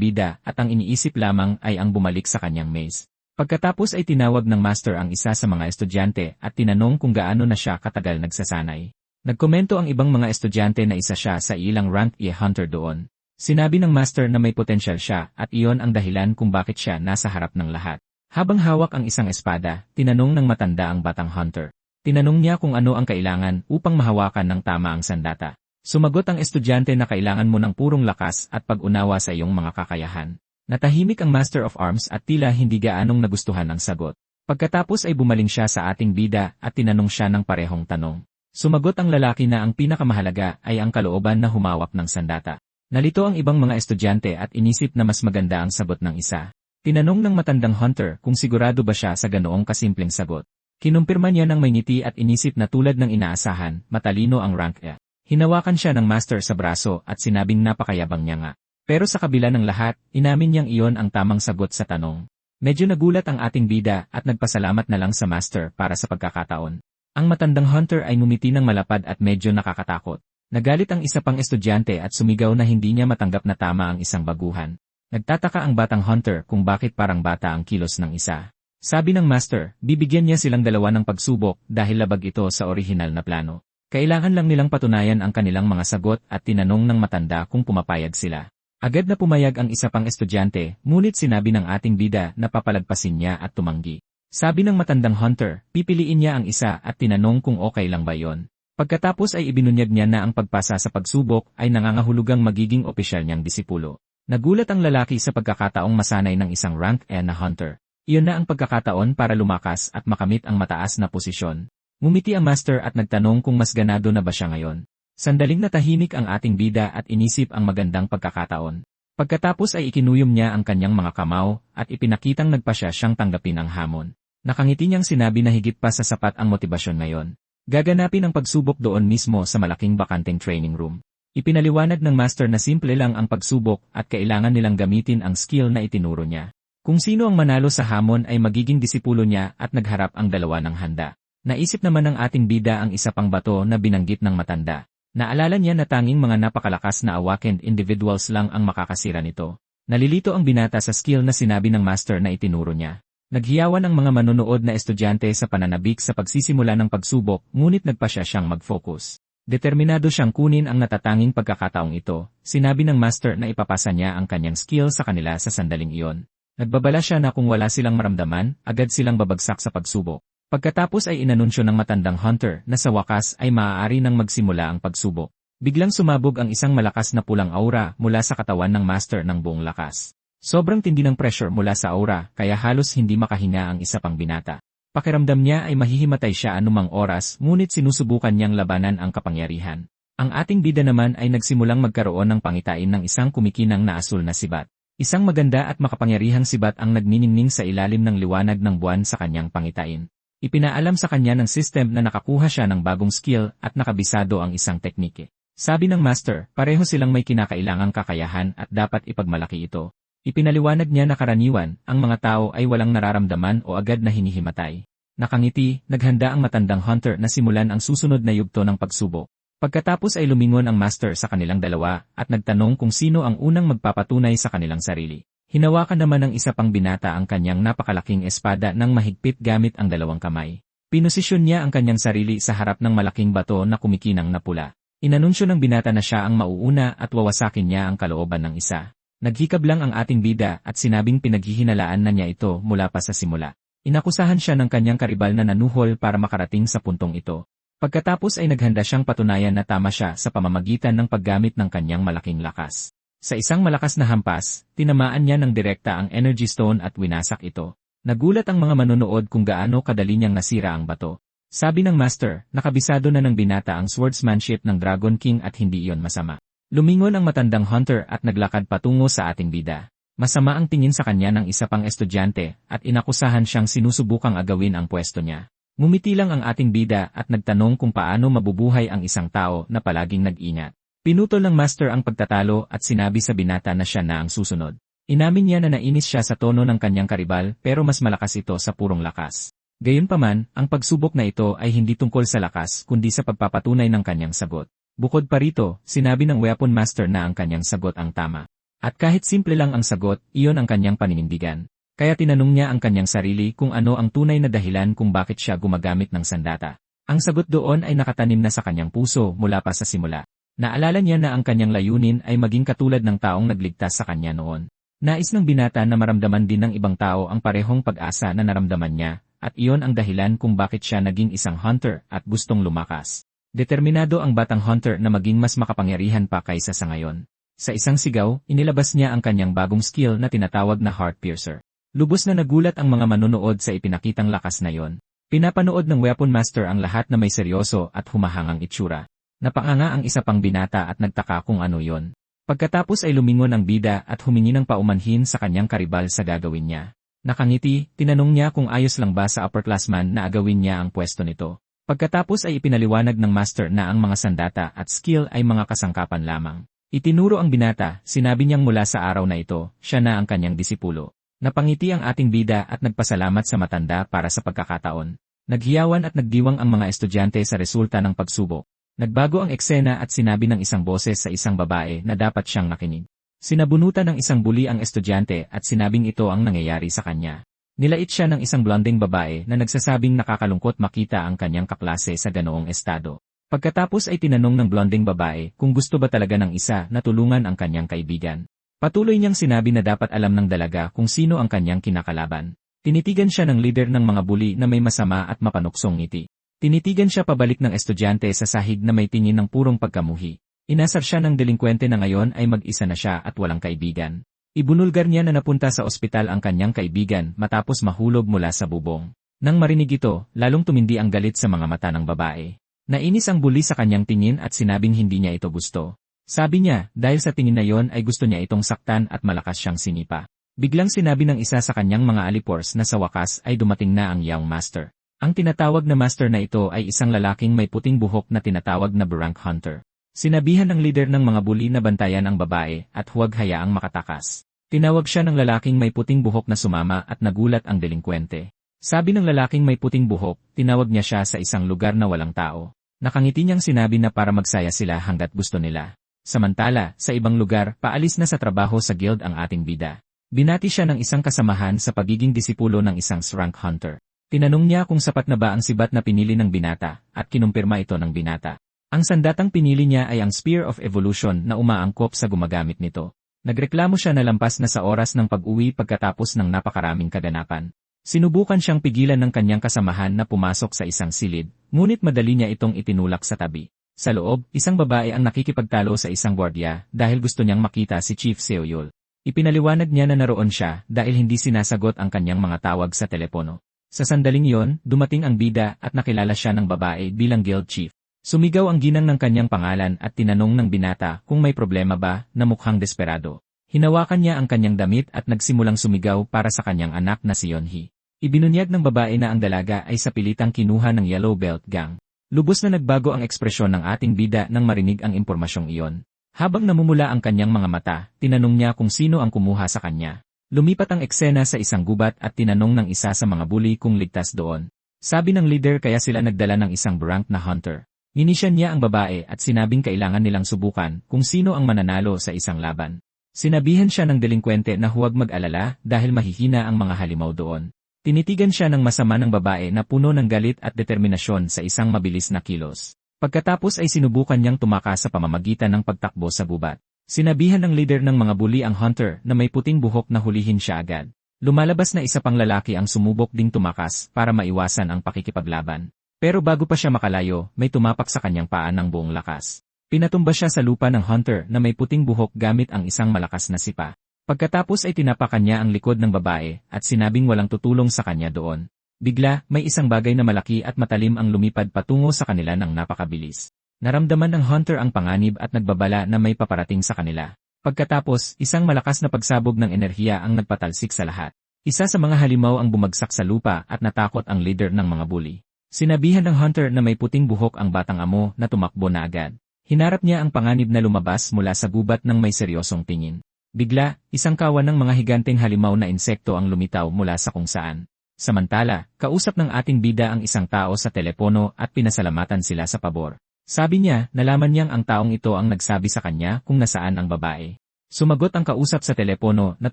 bida at ang iniisip lamang ay ang bumalik sa kanyang maze. Pagkatapos ay tinawag ng Master ang isa sa mga estudyante at tinanong kung gaano na siya katagal nagsasanay. Nagkomento ang ibang mga estudyante na isa siya sa ilang rank E hunter doon. Sinabi ng Master na may potensyal siya at iyon ang dahilan kung bakit siya nasa harap ng lahat. Habang hawak ang isang espada, tinanong ng matanda ang batang hunter. Tinanong niya kung ano ang kailangan upang mahawakan ng tama ang sandata. Sumagot ang estudyante na kailangan mo ng purong lakas at pag-unawa sa iyong mga kakayahan. Natahimik ang Master of Arms at tila hindi gaanong nagustuhan ang sagot. Pagkatapos ay bumaling siya sa ating bida at tinanong siya ng parehong tanong. Sumagot ang lalaki na ang pinakamahalaga ay ang kalooban na humawak ng sandata. Nalito ang ibang mga estudyante at inisip na mas maganda ang sagot ng isa. Tinanong ng matandang hunter kung sigurado ba siya sa ganoong kasimpleng sagot. Kinumpirma niya ng may ngiti at inisip na tulad ng inaasahan, matalino ang rank E. Hinawakan siya ng Master sa braso at sinabing napakayabang niya nga. Pero sa kabila ng lahat, inamin niyang iyon ang tamang sagot sa tanong. Medyo nagulat ang ating bida at nagpasalamat na lang sa Master para sa pagkakataon. Ang matandang hunter ay ngumiti ng malapad at medyo nakakatakot. Nagalit ang isa pang estudyante at sumigaw na hindi niya matanggap na tama ang isang baguhan. Nagtataka ang batang hunter kung bakit parang bata ang kilos ng isa. Sabi ng Master, bibigyan niya silang dalawa ng pagsubok dahil labag ito sa orihinal na plano. Kailangan lang nilang patunayan ang kanilang mga sagot at tinanong ng matanda kung pumapayag sila. Agad na pumayag ang isa pang estudyante, ngunit sinabi ng ating bida na papalagpasin niya at tumanggi. Sabi ng matandang hunter, pipiliin niya ang isa at tinanong kung okay lang ba yon. Pagkatapos ay ibinunyag niya na ang pagpasa sa pagsubok ay nangangahulugang magiging opisyal niyang disipulo. Nagulat ang lalaki sa pagkakataong masanay ng isang rank E na hunter. Iyon na ang pagkakataon para lumakas at makamit ang mataas na posisyon. Ngumiti ang Master at nagtanong kung mas ganado na ba siya ngayon. Sandaling natahimik ang ating bida at inisip ang magandang pagkakataon. Pagkatapos ay ikinuyom niya ang kanyang mga kamao at ipinakitang nagpasya siyang tanggapin ang hamon. Nakangiti niyang sinabi na higit pa sa sapat ang motibasyon ngayon. Gaganapin ang pagsubok doon mismo sa malaking bakanteng training room. Ipinaliwanag ng Master na simple lang ang pagsubok at kailangan nilang gamitin ang skill na itinuro niya. Kung sino ang manalo sa hamon ay magiging disipulo niya at nagharap ang dalawa ng handa. Naisip naman ng ating bida ang isa pang bato na binanggit ng matanda. Naalala niya na tanging mga napakalakas na awakened individuals lang ang makakasira nito. Nalilito ang binata sa skill na sinabi ng Master na itinuro niya. Naghiyawan ang mga manonood na estudyante sa pananabik sa pagsisimula ng pagsubok, ngunit nagpasya siyang mag-focus. Determinado siyang kunin ang natatanging pagkakataong ito. Sinabi ng Master na ipapasa niya ang kanyang skill sa kanila sa sandaling iyon. Nagbabala siya na kung wala silang maramdaman, agad silang babagsak sa pagsubok. Pagkatapos ay inanunsyo ng matandang hunter na sa wakas ay maaari nang magsimula ang pagsubok. Biglang sumabog ang isang malakas na pulang aura mula sa katawan ng Master ng buong lakas. Sobrang tindi ng pressure mula sa aura kaya halos hindi makahinga ang isa pang binata. Pakiramdam niya ay mahihimatay siya anumang oras ngunit sinusubukan niyang labanan ang kapangyarihan. Ang ating bida naman ay nagsimulang magkaroon ng pangitain ng isang kumikinang na asul na sibat. Isang maganda at makapangyarihang sibat ang nagniningning sa ilalim ng liwanag ng buwan sa kanyang pangitain. Ipinaalam sa kanya ng system na nakakuha siya ng bagong skill at nakabisado ang isang teknike. Sabi ng Master, pareho silang may kinakailangang kakayahan at dapat ipagmalaki ito. Ipinaliwanag niya na karaniwan, ang mga tao ay walang nararamdaman o agad na hinihimatay. Nakangiti, naghanda ang matandang hunter na simulan ang susunod na yugto ng pagsubok. Pagkatapos ay lumingon ang Master sa kanilang dalawa at nagtanong kung sino ang unang magpapatunay sa kanilang sarili. Hinawakan naman ng isa pang binata ang kanyang napakalaking espada ng mahigpit gamit ang dalawang kamay. Pinosisyon niya ang kanyang sarili sa harap ng malaking bato na kumikinang na pula. Inanunsyo ng binata na siya ang mauuna at wawasakin niya ang kalooban ng isa. Naghikab lang ang ating bida at sinabing pinaghihinalaan na niya ito mula pa sa simula. Inakusahan siya ng kanyang karibal na nanuhol para makarating sa puntong ito. Pagkatapos ay naghanda siyang patunayan na tama siya sa pamamagitan ng paggamit ng kanyang malaking lakas. Sa isang malakas na hampas, tinamaan niya ng direkta ang energy stone at winasak ito. Nagulat ang mga manonood kung gaano kadali niyang nasira ang bato. Sabi ng Master, nakabisado na ng binata ang swordsmanship ng Dragon King at hindi iyon masama. Lumingon ang matandang hunter at naglakad patungo sa ating bida. Masama ang tingin sa kanya ng isa pang estudyante at inakusahan siyang sinusubukang agawin ang pwesto niya. Ngumiti lang ang ating bida at nagtanong kung paano mabubuhay ang isang tao na palaging nag-ingat. Pinutol ng Master ang pagtatalo at sinabi sa binata na siya na ang susunod. Inamin niya na nainis siya sa tono ng kanyang karibal pero mas malakas ito sa purong lakas. Gayunpaman, ang pagsubok na ito ay hindi tungkol sa lakas kundi sa pagpapatunay ng kanyang sagot. Bukod pa rito, sinabi ng Weapon Master na ang kanyang sagot ang tama. At kahit simple lang ang sagot, iyon ang kanyang paninindigan. Kaya tinanong niya ang kanyang sarili kung ano ang tunay na dahilan kung bakit siya gumagamit ng sandata. Ang sagot doon ay nakatanim na sa kanyang puso mula pa sa simula. Naalala niya na ang kanyang layunin ay maging katulad ng taong nagligtas sa kanya noon. Nais ng binata na maramdaman din ng ibang tao ang parehong pag-asa na naramdaman niya, at iyon ang dahilan kung bakit siya naging isang hunter at gustong lumakas. Determinado ang batang hunter na maging mas makapangyarihan pa kaysa sa ngayon. Sa isang sigaw, inilabas niya ang kanyang bagong skill na tinatawag na Heart Piercer. Lubos na nagulat ang mga manonood sa ipinakitang lakas na yon. Pinapanood ng Weapon Master ang lahat na may seryoso at humahangang itsura. Napanganga ang isa pang binata at nagtaka kung ano yon. Pagkatapos ay lumingon ang bida at humingi ng paumanhin sa kanyang karibal sa gagawin niya. Nakangiti, tinanong niya kung ayos lang ba sa upperclassman na agawin niya ang pwesto nito. Pagkatapos ay ipinaliwanag ng master na ang mga sandata at skill ay mga kasangkapan lamang. Itinuro ang binata, sinabi niyang mula sa araw na ito, siya na ang kanyang disipulo. Napangiti ang ating bida at nagpasalamat sa matanda para sa pagkakataon. Naghiyawan at nagdiwang ang mga estudyante sa resulta ng pagsubok. Nagbago ang eksena at sinabi ng isang boses sa isang babae na dapat siyang nakinig. Sinabunutan ng isang bully ang estudyante at sinabing ito ang nangyayari sa kanya. Nilait siya ng isang blonding babae na nagsasabing nakakalungkot makita ang kanyang kaklase sa ganoong estado. Pagkatapos ay tinanong ng blonding babae kung gusto ba talaga ng isa na tulungan ang kanyang kaibigan. Patuloy niyang sinabi na dapat alam ng dalaga kung sino ang kanyang kinakalaban. Tinitigan siya ng leader ng mga bully na may masama at mapanuksong ngiti. Tinitigan siya pabalik ng estudyante sa sahig na may tingin ng purong pagkamuhi. Inasar siya ng delinkwente na ngayon ay mag-isa na siya at walang kaibigan. Ibunulgar niya na napunta sa ospital ang kanyang kaibigan matapos mahulog mula sa bubong. Nang marinig ito, lalong tumindi ang galit sa mga mata ng babae. Nainis ang bully sa kanyang tingin at sinabing hindi niya ito gusto. Sabi niya, dahil sa tingin na yon ay gusto niya itong saktan at malakas siyang sinipa. Biglang sinabi ng isa sa kanyang mga alipors na sa wakas ay dumating na ang Young Master. Ang tinatawag na master na ito ay isang lalaking may puting buhok na tinatawag na Barrank Hunter. Sinabihan ng leader ng mga bully na bantayan ang babae at huwag hayaang makatakas. Tinawag siya ng lalaking may puting buhok na sumama at nagulat ang delinkwente. Sabi ng lalaking may puting buhok, tinawag niya siya sa isang lugar na walang tao. Nakangiti niyang sinabi na para magsaya sila hanggat gusto nila. Samantala, sa ibang lugar, paalis na sa trabaho sa guild ang ating bida. Binati siya ng isang kasamahan sa pagiging disipulo ng isang rank hunter. Tinanong niya kung sapat na ba ang sibat na pinili ng binata, at kinumpirma ito ng binata. Ang sandatang pinili niya ay ang Spear of Evolution na umaangkop sa gumagamit nito. Nagreklamo siya na lampas na sa oras ng pag-uwi pagkatapos ng napakaraming kaganapan. Sinubukan siyang pigilan ng kanyang kasamahan na pumasok sa isang silid, ngunit madali niya itong itinulak sa tabi. Sa loob, isang babae ang nakikipagtalo sa isang gwardiya dahil gusto niyang makita si Chief Seoyul. Ipinaliwanag niya na naroon siya dahil hindi sinasagot ang kanyang mga tawag sa telepono. Sa sandaling iyon, dumating ang bida at nakilala siya ng babae bilang guild chief. Sumigaw ang ginang ng kanyang pangalan at tinanong ng binata kung may problema ba na mukhang desperado. Hinawakan niya ang kanyang damit at nagsimulang sumigaw para sa kanyang anak na si Yeonhee. Ibinunyag ng babae na ang dalaga ay sa pilitang kinuha ng Yellow Belt Gang. Lubos na nagbago ang ekspresyon ng ating bida nang marinig ang impormasyong iyon. Habang namumula ang kanyang mga mata, tinanong niya kung sino ang kumuha sa kanya. Lumipat ang eksena sa isang gubat at tinanong ng isa sa mga bully kung ligtas doon. Sabi ng leader kaya sila nagdala ng isang Barrank na hunter. Ninisyan niya ang babae at sinabing kailangan nilang subukan kung sino ang mananalo sa isang laban. Sinabihan siya ng delinkwente na huwag mag-alala dahil mahihina ang mga halimaw doon. Tinitigan siya ng masama ng babae na puno ng galit at determinasyon sa isang mabilis na kilos. Pagkatapos ay sinubukan niyang tumakas sa pamamagitan ng pagtakbo sa gubat. Sinabihan ng leader ng mga bully ang hunter na may puting buhok na hulihin siya agad. Lumalabas na isa pang lalaki ang sumubok ding tumakas para maiwasan ang pakikipaglaban. Pero bago pa siya makalayo, may tumapak sa kanyang paa ng buong lakas. Pinatumba siya sa lupa ng hunter na may puting buhok gamit ang isang malakas na sipa. Pagkatapos ay tinapakan niya ang likod ng babae at sinabing walang tutulong sa kanya doon. Bigla, may isang bagay na malaki at matalim ang lumipad patungo sa kanila ng napakabilis. Naramdaman ng hunter ang panganib at nagbabala na may paparating sa kanila. Pagkatapos, isang malakas na pagsabog ng enerhiya ang nagpatalsik sa lahat. Isa sa mga halimaw ang bumagsak sa lupa at natakot ang leader ng mga bully. Sinabihan ng hunter na may puting buhok ang batang amo na tumakbo na agad. Hinarap niya ang panganib na lumabas mula sa gubat ng may seryosong tingin. Bigla, isang kawan ng mga higanteng halimaw na insekto ang lumitaw mula sa kung saan. Samantala, kausap ng ating bida ang isang tao sa telepono at pinasalamatan sila sa pabor. Sabi niya, nalaman niyang ang taong ito ang nagsabi sa kanya kung nasaan ang babae. Sumagot ang kausap sa telepono na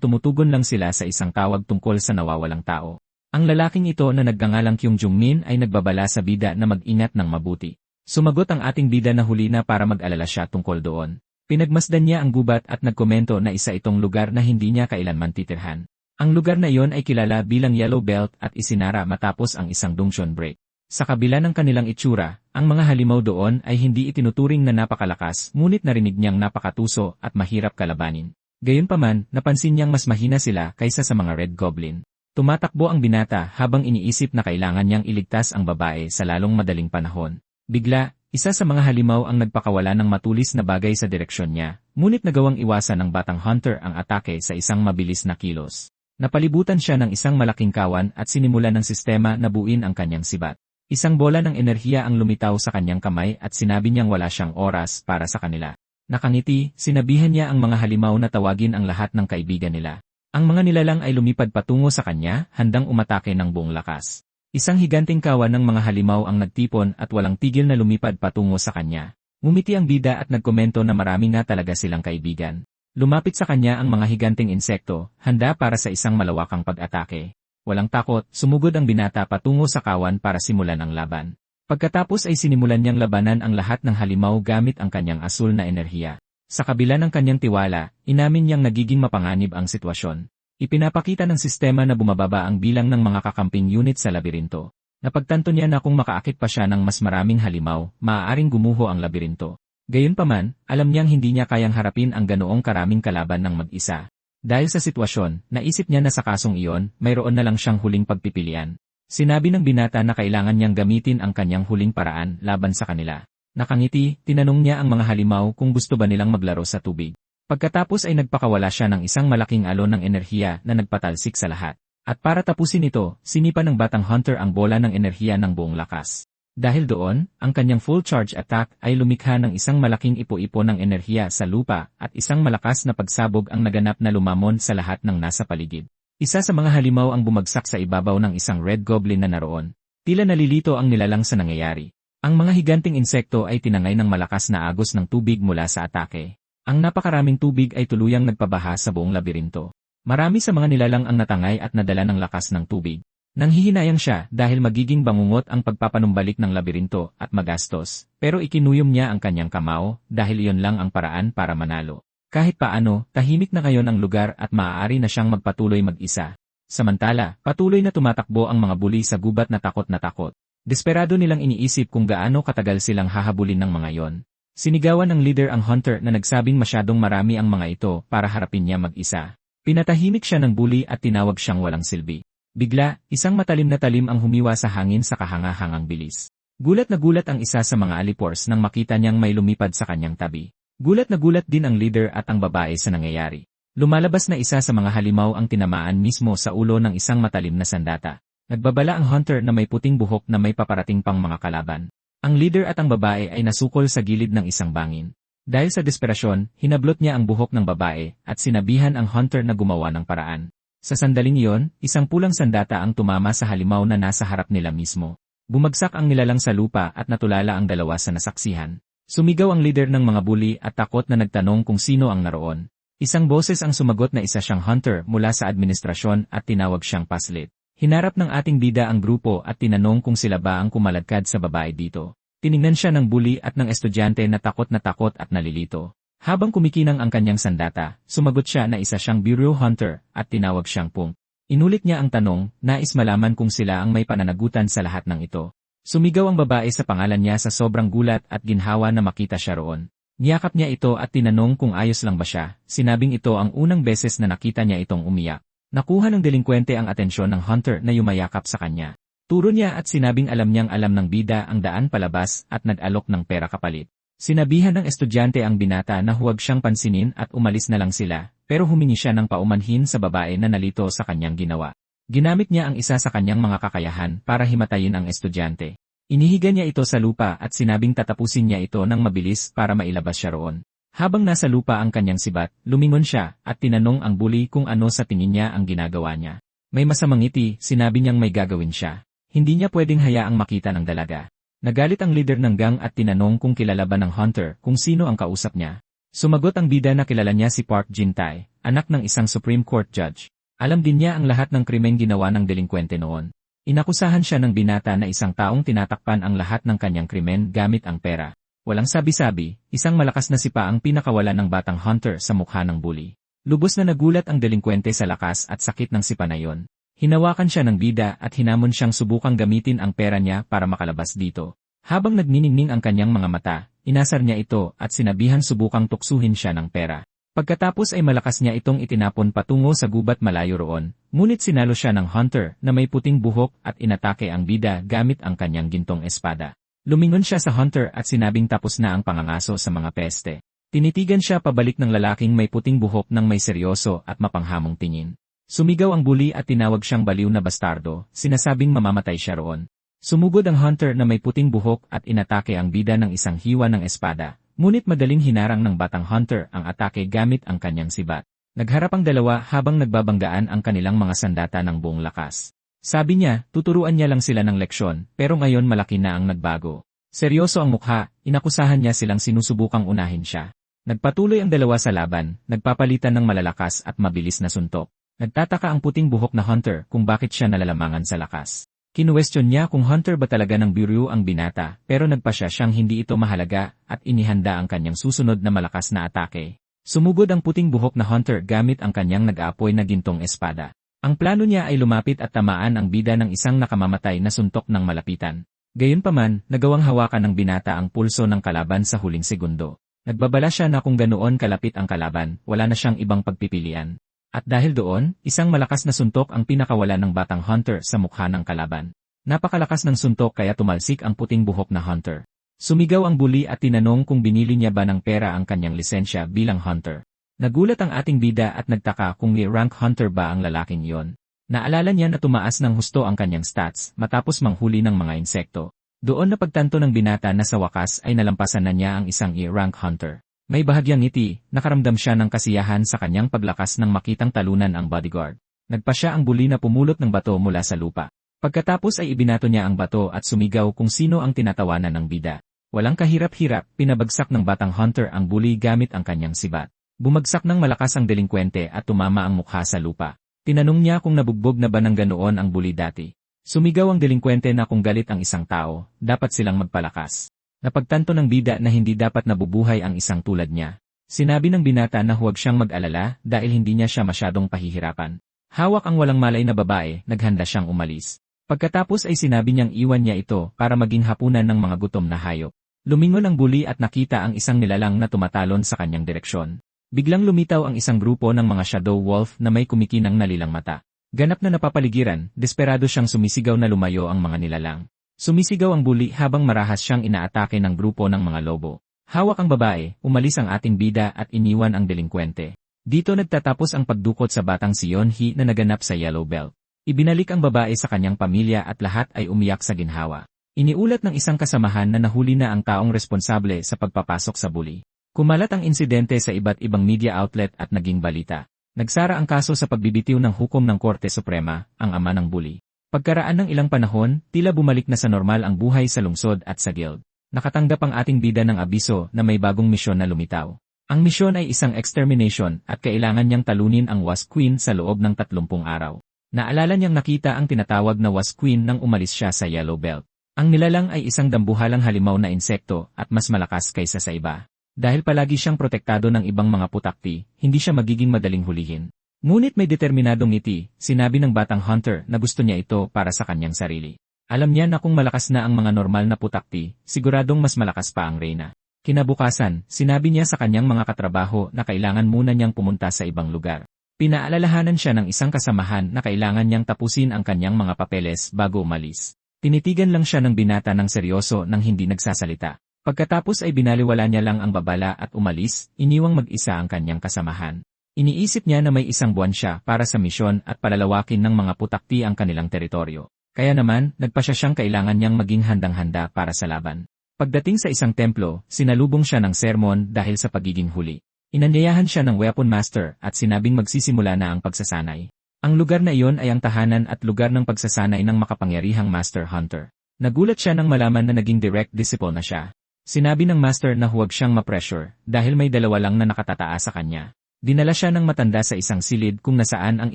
tumutugon lang sila sa isang tawag tungkol sa nawawalang tao. Ang lalaking ito na nagngangalang Kyung Jungmin ay nagbabala sa bida na mag-ingat ng mabuti. Sumagot ang ating bida na huli na para mag-alala siya tungkol doon. Pinagmasdan niya ang gubat at nagkomento na isa itong lugar na hindi niya kailanman titirhan. Ang lugar na iyon ay kilala bilang Yellow Belt at isinara matapos ang isang dungeon break. Sa kabila ng kanilang itsura, ang mga halimaw doon ay hindi itinuturing na napakalakas ngunit narinig niyang napakatuso at mahirap kalabanin. Gayunpaman, napansin niyang mas mahina sila kaysa sa mga Red Goblin. Tumatakbo ang binata habang iniisip na kailangan niyang iligtas ang babae sa lalong madaling panahon. Bigla, isa sa mga halimaw ang nagpakawala ng matulis na bagay sa direksyon niya, ngunit nagawang iwasan ng batang hunter ang atake sa isang mabilis na kilos. Napalibutan siya ng isang malaking kawan at sinimulan ng sistema na buuin ang kanyang sibat. Isang bola ng enerhiya ang lumitaw sa kanyang kamay at sinabi niyang wala siyang oras para sa kanila. Nakangiti, sinabihan niya ang mga halimaw na tawagin ang lahat ng kaibigan nila. Ang mga nilalang ay lumipad patungo sa kanya, handang umatake ng buong lakas. Isang higanting kawan ng mga halimaw ang nagtipon at walang tigil na lumipad patungo sa kanya. Ngumiti ang bida at nagkomento na marami na talaga silang kaibigan. Lumapit sa kanya ang mga higanting insekto, handa para sa isang malawakang pag-atake. Walang takot, sumugod ang binata patungo sa kawan para simulan ang laban. Pagkatapos ay sinimulan niyang labanan ang lahat ng halimaw gamit ang kanyang asul na enerhiya. Sa kabila ng kanyang tiwala, inamin niyang nagiging mapanganib ang sitwasyon. Ipinapakita ng sistema na bumababa ang bilang ng mga kakamping unit sa labirinto. Napagtanto niya na kung makaakit pa siya ng mas maraming halimaw, maaaring gumuho ang labirinto. Gayunpaman, alam niyang hindi niya kayang harapin ang ganoong karaming kalaban ng mag-isa. Dahil sa sitwasyon, naisip niya na sa kasong iyon, mayroon na lang siyang huling pagpipilian. Sinabi ng binata na kailangan niyang gamitin ang kanyang huling paraan laban sa kanila. Nakangiti, tinanong niya ang mga halimaw kung gusto ba nilang maglaro sa tubig. Pagkatapos ay nagpakawala siya ng isang malaking alon ng enerhiya na nagpatalsik sa lahat. At para tapusin ito, sinipa ng batang hunter ang bola ng enerhiya ng buong lakas. Dahil doon, ang kanyang full charge attack ay lumikha ng isang malaking ipo-ipo ng enerhiya sa lupa at isang malakas na pagsabog ang naganap na lumamon sa lahat ng nasa paligid. Isa sa mga halimaw ang bumagsak sa ibabaw ng isang red goblin na naroon. Tila nalilito ang nilalang sa nangyayari. Ang mga higanting insekto ay tinangay ng malakas na agos ng tubig mula sa atake. Ang napakaraming tubig ay tuluyang nagpabaha sa buong labirinto. Marami sa mga nilalang ang natangay at nadala ng lakas ng tubig. Nanghihinayang siya dahil magiging bangungot ang pagpapanumbalik ng labirinto at magastos, pero ikinuyom niya ang kanyang kamao dahil iyon lang ang paraan para manalo. Kahit paano, tahimik na ngayon ang lugar at maaari na siyang magpatuloy mag-isa. Samantala, patuloy na tumatakbo ang mga buli sa gubat na takot na takot. Desperado nilang iniisip kung gaano katagal silang hahabulin ng mga yon. Sinigawan ng leader ang hunter na nagsabing masyadong marami ang mga ito para harapin niya mag-isa. Pinatahimik siya ng buli at tinawag siyang walang silbi. Bigla, isang matalim na talim ang humiwa sa hangin sa kahanga-hangang bilis. Gulat na gulat ang isa sa mga alipors nang makita niyang may lumipad sa kanyang tabi. Gulat na gulat din ang leader at ang babae sa nangyayari. Lumalabas na isa sa mga halimaw ang tinamaan mismo sa ulo ng isang matalim na sandata. Nagbabala ang hunter na may puting buhok na may paparating pang mga kalaban. Ang leader at ang babae ay nasukol sa gilid ng isang bangin. Dahil sa desperasyon, hinablot niya ang buhok ng babae at sinabihan ang hunter na gumawa ng paraan. Sa sandaling iyon, isang pulang sandata ang tumama sa halimaw na nasa harap nila mismo. Bumagsak ang nilalang sa lupa at natulala ang dalawa sa nasaksihan. Sumigaw ang leader ng mga buli at takot na nagtanong kung sino ang naroon. Isang boses ang sumagot na isa siyang hunter mula sa administrasyon at tinawag siyang paslit. Hinarap ng ating bida ang grupo at tinanong kung sila ba ang kumaladkad sa babae dito. Tiningnan siya ng buli at ng estudyante na takot at nalilito. Habang kumikinang ang kanyang sandata, sumagot siya na isa siyang bureau hunter at tinawag siyang Pung. Inulit niya ang tanong, nais malaman kung sila ang may pananagutan sa lahat ng ito. Sumigaw ang babae sa pangalan niya sa sobrang gulat at ginhawa na makita siya roon. Niyakap niya ito at tinanong kung ayos lang ba siya. Sinabing ito ang unang beses na nakita niya itong umiyak. Nakuha ng delinkwente ang atensyon ng hunter na yumayakap sa kanya. Turo niya at sinabing alam niyang alam ng bida ang daan palabas at nag-alok ng pera kapalit. Sinabihan ng estudyante ang binata na huwag siyang pansinin at umalis na lang sila, pero humingi siya ng paumanhin sa babae na nalito sa kanyang ginawa. Ginamit niya ang isa sa kanyang mga kakayahan para himatayin ang estudyante. Inihiga niya ito sa lupa at sinabing tatapusin niya ito ng mabilis para mailabas siya roon. Habang nasa lupa ang kanyang sibat, lumingon siya at tinanong ang bully kung ano sa tingin niya ang ginagawa niya. May masamang ngiti, sinabi niyang may gagawin siya. Hindi niya pwedeng hayaang makita ng dalaga. Nagalit ang leader ng gang at tinanong kung kilala ba ng Hunter kung sino ang kausap niya. Sumagot ang bida na kilala niya si Park Jin-tae, anak ng isang Supreme Court judge. Alam din niya ang lahat ng krimeng ginawa ng delinkwente noon. Inakusahan siya ng binata na isang taong tinatakpan ang lahat ng kanyang krimen gamit ang pera. Walang sabi-sabi, isang malakas na sipa ang pinakawala ng batang Hunter sa mukha ng bully. Lubos na nagulat ang delinkwente sa lakas at sakit ng sipa na yon. Hinawakan siya ng bida at hinamon siyang subukang gamitin ang pera niya para makalabas dito. Habang nagniningning ang kanyang mga mata, inasar niya ito at sinabihan subukang tuksuhin siya ng pera. Pagkatapos ay malakas niya itong itinapon patungo sa gubat malayo roon, ngunit sinalo siya ng Hunter na may puting buhok at inatake ang bida gamit ang kanyang gintong espada. Lumingon siya sa Hunter at sinabing tapos na ang pangangaso sa mga peste. Tinitigan siya pabalik ng lalaking may puting buhok ng may seryoso at mapanghamong tingin. Sumigaw ang bully at tinawag siyang baliw na bastardo, sinasabing mamamatay siya roon. Sumugod ang Hunter na may puting buhok at inatake ang bida ng isang hiwa ng espada, ngunit madaling hinarang ng batang Hunter ang atake gamit ang kanyang sibat. Nagharap ang dalawa habang nagbabanggaan ang kanilang mga sandata ng buong lakas. Sabi niya, tuturuan niya lang sila ng leksyon, pero ngayon malaki na ang nagbago. Seryoso ang mukha, inakusahan niya silang sinusubukang unahin siya. Nagpatuloy ang dalawa sa laban, nagpapalitan ng malalakas at mabilis na suntok. Nagtataka ang puting buhok na Hunter kung bakit siya nalalamangan sa lakas. Kinuwestiyon niya kung Hunter ba talaga ng biro ang binata, pero nagpasya siyang hindi ito mahalaga at inihanda ang kanyang susunod na malakas na atake. Sumugod ang puting buhok na Hunter gamit ang kanyang nag-aapoy na gintong espada. Ang plano niya ay lumapit at tamaan ang bida ng isang nakamamatay na suntok ng malapitan. Gayunpaman, nagawang hawakan ng binata ang pulso ng kalaban sa huling segundo. Nagbabala siya na kung ganoon kalapit ang kalaban, wala na siyang ibang pagpipilian. At dahil doon, isang malakas na suntok ang pinakawala ng batang Hunter sa mukha ng kalaban. Napakalakas ng suntok kaya tumalsik ang puting buhok na Hunter. Sumigaw ang bully at tinanong kung binili niya ba ng pera ang kanyang lisensya bilang Hunter. Nagulat ang ating bida at nagtaka kung rank Hunter ba ang lalaking iyon. Naalala niya na tumaas ng husto ang kanyang stats matapos manghuli ng mga insekto. Doon na pagtanto ng binata na sa wakas ay nalampasan na niya ang isang rank Hunter. May bahagyang ngiti, nakaramdam siya ng kasiyahan sa kanyang paglakas nang makitang talunan ang bodyguard. Nagpasya ang bully na pumulot ng bato mula sa lupa. Pagkatapos ay ibinato niya ang bato at sumigaw kung sino ang tinatawanan ng bida. Walang kahirap-hirap, pinabagsak ng batang Hunter ang bully gamit ang kanyang sibat. Bumagsak ng malakas ang delinkwente at tumama ang mukha sa lupa. Tinanong niya kung nabugbog na ba ng ganoon ang bully dati. Sumigaw ang delinkwente na kung galit ang isang tao, dapat silang magpalakas. Napagtanto ng bida na hindi dapat nabubuhay ang isang tulad niya. Sinabi ng binata na huwag siyang mag-alala dahil hindi niya siya masyadong pahihirapan. Hawak ang walang malay na babae, naghanda siyang umalis. Pagkatapos ay sinabi niyang iwan niya ito para maging hapunan ng mga gutom na hayop. Lumingon ang bully at nakita ang isang nilalang na tumatalon sa kanyang direksyon. Biglang lumitaw ang isang grupo ng mga shadow wolf na may kumikinang nalilang mata. Ganap na napapaligiran, desperado siyang sumisigaw na lumayo ang mga nilalang. Sumisigaw ang bully habang marahas siyang inaatake ng grupo ng mga lobo. Hawak ang babae, umalis ang ating bida at iniwan ang delinkwente. Dito nagtatapos ang pagdukot sa batang si Yeon-hee na naganap sa Yellow Belt. Ibinalik ang babae sa kanyang pamilya at lahat ay umiyak sa ginhawa. Iniulat ng isang kasamahan na nahuli na ang taong responsable sa pagpapasok sa bully. Kumalat ang insidente sa iba't ibang media outlet at naging balita. Nagsara ang kaso sa pagbibitiw ng hukom ng Korte Suprema, ang ama ng bully. Pagkaraan ng ilang panahon, tila bumalik na sa normal ang buhay sa lungsod at sa guild. Nakatanggap ang ating bida ng abiso na may bagong misyon na lumitaw. Ang misyon ay isang extermination at kailangan niyang talunin ang Wasp Queen sa loob ng 30 araw. Naalala niyang nakita ang tinatawag na Wasp Queen nang umalis siya sa Yellow Belt. Ang nilalang ay isang dambuhalang halimaw na insekto at mas malakas kaysa sa iba. Dahil palagi siyang protektado ng ibang mga putakti, hindi siya magiging madaling hulihin. Ngunit may determinadong ngiti, sinabi ng batang Hunter na gusto niya ito para sa kanyang sarili. Alam niya na kung malakas na ang mga normal na putakti, siguradong mas malakas pa ang reyna. Kinabukasan, sinabi niya sa kanyang mga katrabaho na kailangan muna niyang pumunta sa ibang lugar. Pinaalalahanan siya ng isang kasamahan na kailangan niyang tapusin ang kanyang mga papeles bago umalis. Tinitigan lang siya ng binata ng seryoso nang hindi nagsasalita. Pagkatapos ay binaliwala niya lang ang babala at umalis, iniwang mag-isa ang kanyang kasamahan. Iniisip niya na may isang buwan siya para sa misyon at palalawakin ng mga putakti ang kanilang teritoryo. Kaya naman, nagpasya siyang kailangan niyang maging handang-handa para sa laban. Pagdating sa isang templo, sinalubong siya ng sermon dahil sa pagiging huli. Inanyayahan siya ng weapon master at sinabing magsisimula na ang pagsasanay. Ang lugar na iyon ay ang tahanan at lugar ng pagsasanay ng makapangyarihang Master Hunter. Nagulat siya nang malaman na naging direct disciple na siya. Sinabi ng master na huwag siyang ma-pressure dahil may dalawa lang na nakatataas sa kanya. Dinala siya ng matanda sa isang silid kung nasaan ang